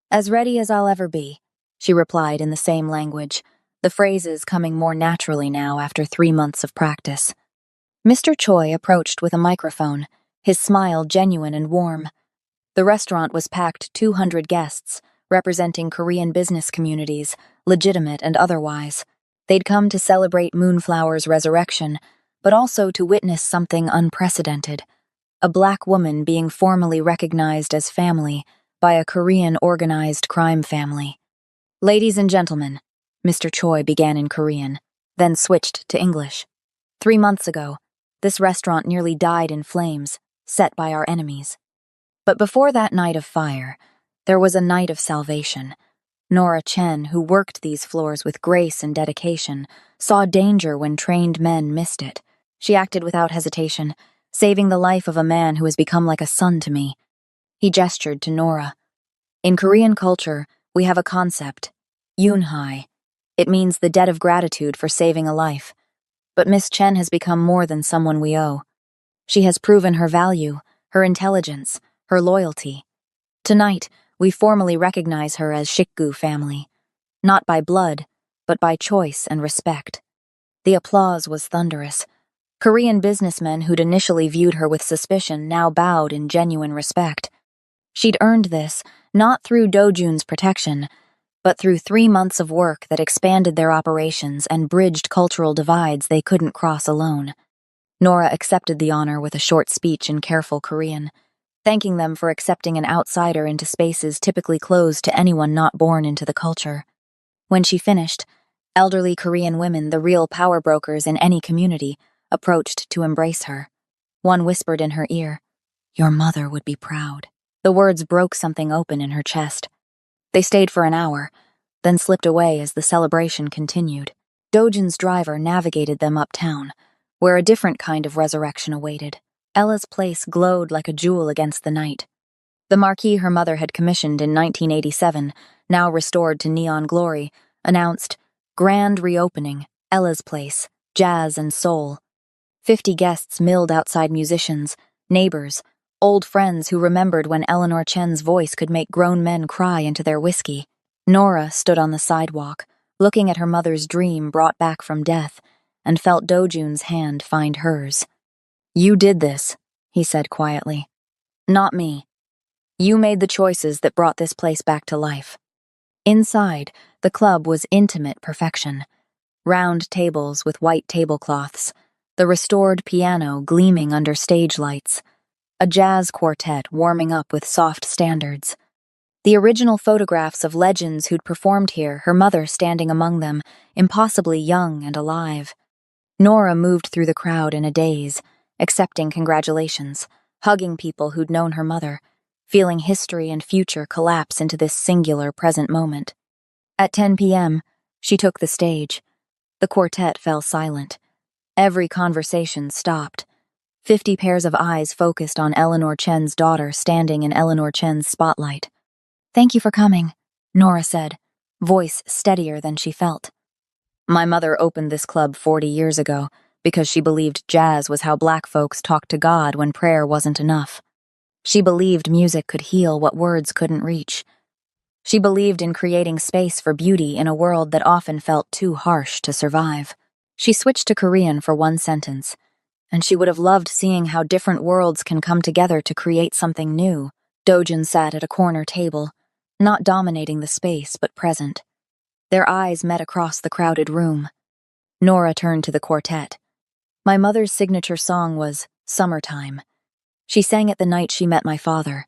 "As ready as I'll ever be," she replied in the same language, the phrases coming more naturally now after 3 months of practice. Mr. Choi approached with a microphone, his smile genuine and warm. The restaurant was packed 200 guests, representing Korean business communities, legitimate and otherwise. They'd come to celebrate Moonflower's resurrection, but also to witness something unprecedented: a Black woman being formally recognized as family by a Korean organized crime family. "Ladies and gentlemen," Mr. Choi began in Korean, then switched to English. 3 months ago, this restaurant nearly died in flames, set by our enemies. But before that night of fire, there was a night of salvation. Nora Chen, who worked these floors with grace and dedication, saw danger when trained men missed it. She acted without hesitation, saving the life of a man who has become like a son to me. He gestured to Nora. "In Korean culture, we have a concept, yunhai. It means the debt of gratitude for saving a life. But Miss Chen has become more than someone we owe. She has proven her value, her intelligence, her loyalty. Tonight, we formally recognize her as Shikgu family, not by blood, but by choice and respect." The applause was thunderous. Korean businessmen who'd initially viewed her with suspicion now bowed in genuine respect. She'd earned this, not through Dojun's protection, but through 3 months of work that expanded their operations and bridged cultural divides they couldn't cross alone. Nora accepted the honor with a short speech in careful Korean, thanking them for accepting an outsider into spaces typically closed to anyone not born into the culture. When she finished, elderly Korean women, the real power brokers in any community, approached to embrace her. One whispered in her ear, "Your mother would be proud." The words broke something open in her chest. They stayed for an hour, then slipped away as the celebration continued. Dojin's driver navigated them uptown, where a different kind of resurrection awaited. Ella's place glowed like a jewel against the night. The marquee her mother had commissioned in 1987, now restored to neon glory, announced, "Grand Reopening, Ella's Place, Jazz and Soul." 50 guests milled outside musicians, neighbors, old friends who remembered when Eleanor Chen's voice could make grown men cry into their whiskey. Nora stood on the sidewalk, looking at her mother's dream brought back from death, and felt Dojun's hand find hers. "You did this," he said quietly. Not me. You made the choices that brought this place back to life. Inside, the club was intimate perfection. Round tables with white tablecloths, the restored piano gleaming under stage lights, a jazz quartet warming up with soft standards. The original photographs of legends who'd performed here, her mother standing among them, impossibly young and alive. Nora moved through the crowd in a daze, accepting congratulations, hugging people who'd known her mother, feeling history and future collapse into this singular present moment. At 10 p.m., she took the stage. The quartet fell silent. Every conversation stopped. 50 pairs of eyes focused on Eleanor Chen's daughter standing in Eleanor Chen's spotlight. Thank you for coming, Nora said, voice steadier than she felt. My mother opened this club 40 years ago because she believed jazz was how black folks talked to God when prayer wasn't enough. She believed music could heal what words couldn't reach. She believed in creating space for beauty in a world that often felt too harsh to survive. She switched to Korean for one sentence, and she would have loved seeing how different worlds can come together to create something new. Dojin sat at a corner table, not dominating the space but present. Their eyes met across the crowded room. Nora turned to the quartet. My mother's signature song was Summertime. She sang it the night she met my father,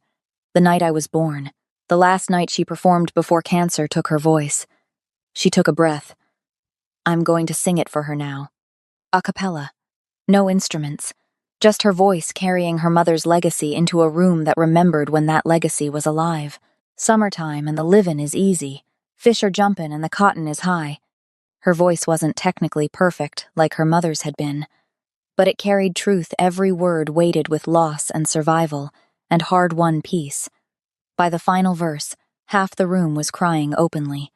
the night I was born, the last night she performed before cancer took her voice. She took a breath. I'm going to sing it for her now. A cappella. No instruments. Just her voice carrying her mother's legacy into a room that remembered when that legacy was alive. Summertime and the livin' is easy. Fish are jumpin' and the cotton is high. Her voice wasn't technically perfect like her mother's had been, but it carried truth. Every word weighted with loss and survival and hard-won peace. By the final verse, half the room was crying openly.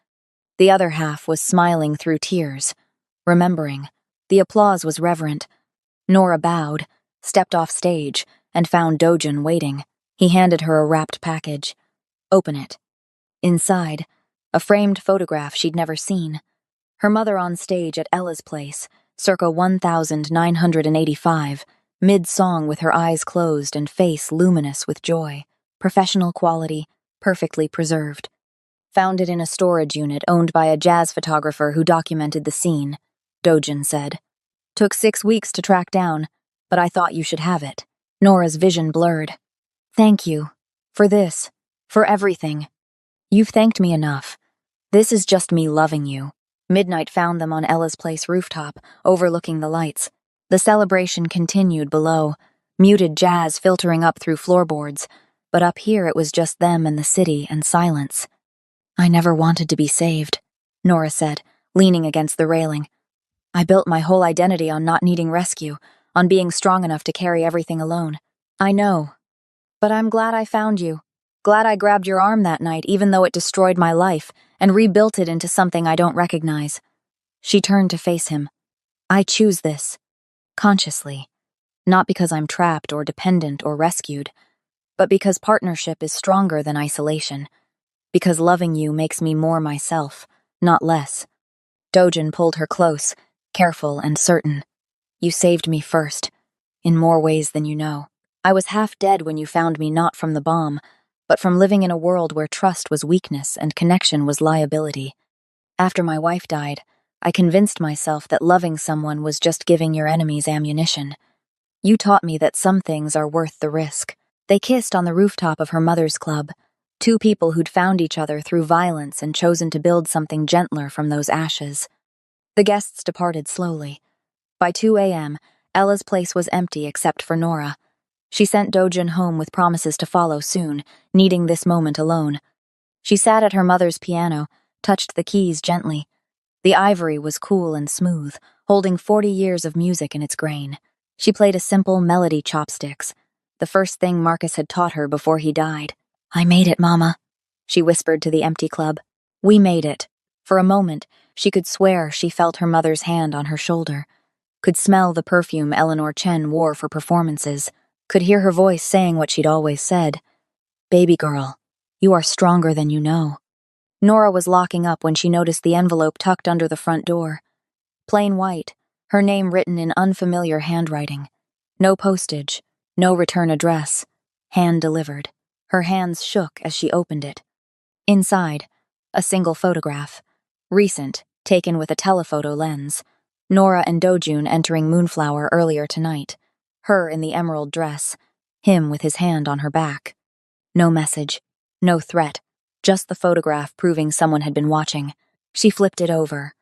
The other half was smiling through tears, remembering. The applause was reverent. Nora bowed, stepped off stage, and found Dojin waiting. He handed her a wrapped package. Open it. Inside, a framed photograph she'd never seen. Her mother on stage at Ella's place, circa 1985, mid-song with her eyes closed and face luminous with joy. Professional quality, perfectly preserved. Found it in a storage unit owned by a jazz photographer who documented the scene, Dojin said. Took 6 weeks to track down, but I thought you should have it. Nora's vision blurred. Thank you. For this. For everything. You've thanked me enough. This is just me loving you. Midnight found them on Ella's place rooftop, overlooking the lights. The celebration continued below, muted jazz filtering up through floorboards, but up here it was just them and the city and silence. I never wanted to be saved, Nora said, leaning against the railing. I built my whole identity on not needing rescue, on being strong enough to carry everything alone. I know. But I'm glad I found you. Glad I grabbed your arm that night, even though it destroyed my life, and rebuilt it into something I don't recognize. She turned to face him. I choose this. Consciously. Not because I'm trapped or dependent or rescued, but because partnership is stronger than isolation. Because loving you makes me more myself, not less. Dojin pulled her close, careful and certain. You saved me first, in more ways than you know. I was half dead when you found me, not from the bomb, but from living in a world where trust was weakness and connection was liability. After my wife died, I convinced myself that loving someone was just giving your enemies ammunition. You taught me that some things are worth the risk. They kissed on the rooftop of her mother's club, two people who'd found each other through violence and chosen to build something gentler from those ashes. The guests departed slowly. By 2 a.m., Ella's place was empty except for Nora. She sent Dojin home with promises to follow soon, needing this moment alone. She sat at her mother's piano, touched the keys gently. The ivory was cool and smooth, holding 40 years of music in its grain. She played a simple melody chopsticks, the first thing Marcus had taught her before he died. I made it, Mama, she whispered to the empty club. We made it. For a moment, she could swear she felt her mother's hand on her shoulder, could smell the perfume Eleanor Chen wore for performances, could hear her voice saying what she'd always said. Baby girl, you are stronger than you know. Nora was locking up when she noticed the envelope tucked under the front door. Plain white, her name written in unfamiliar handwriting. No postage, No return address. Hand delivered. Her hands shook as she opened it. Inside, a single photograph. Recent, taken with a telephoto lens. Nora and Dojun entering Moonflower earlier tonight. Her in the emerald dress. Him with his hand on her back. No message. No threat. Just the photograph proving someone had been watching. She flipped it over.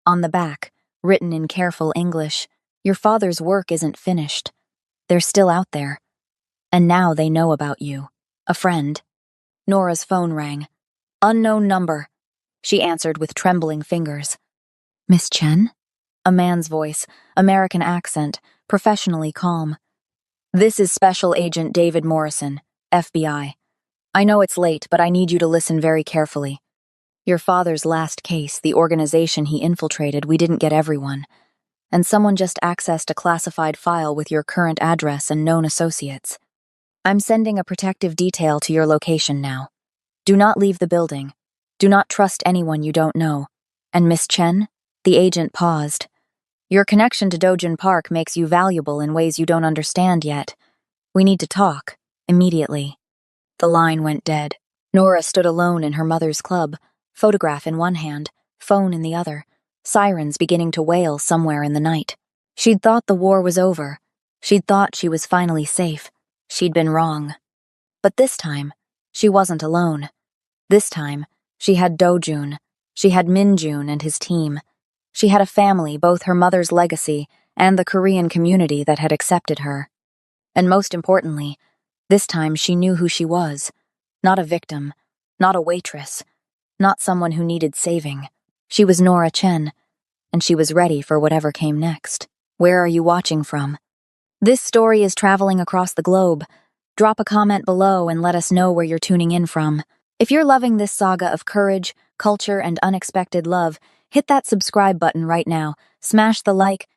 On the back, written in careful English, "Your father's work isn't finished. They're still out there. And now they know about you. A friend." Nora's phone rang. "Unknown number," she answered with trembling fingers. "Miss Chen?" A man's voice, American accent, professionally calm. "This is Special Agent David Morrison, FBI. I know it's late, but I need you to listen very carefully. Your father's last case, the organization he infiltrated, we didn't get everyone. And someone just accessed a classified file with your current address and known associates. I'm sending a protective detail to your location now. Do not leave the building. Do not trust anyone you don't know. And Miss Chen?" The agent paused. "Your connection to Dojin Park makes you valuable in ways you don't understand yet. We need to talk, immediately." The line went dead. Nora stood alone in her mother's club, photograph in one hand, phone in the other, sirens beginning to wail somewhere in the night. She'd thought the war was over. She'd thought she was finally safe. She'd been wrong. But this time, she wasn't alone. This time, she had Dojun. She had Minjun and his team. She had a family, both her mother's legacy and the Korean community that had accepted her. And most importantly, this time she knew who she was. Not a victim, not a waitress, not someone who needed saving. She was Nora Chen, and she was ready for whatever came next. Where are you watching from? This story is traveling across the globe. Drop a comment below and let us know where you're tuning in from. If you're loving this saga of courage, culture, and unexpected love, hit that subscribe button right now, smash the like,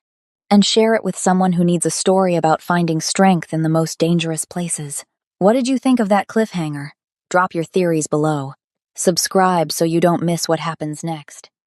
and share it with someone who needs a story about finding strength in the most dangerous places. What did you think of that cliffhanger? Drop your theories below. Subscribe so you don't miss what happens next.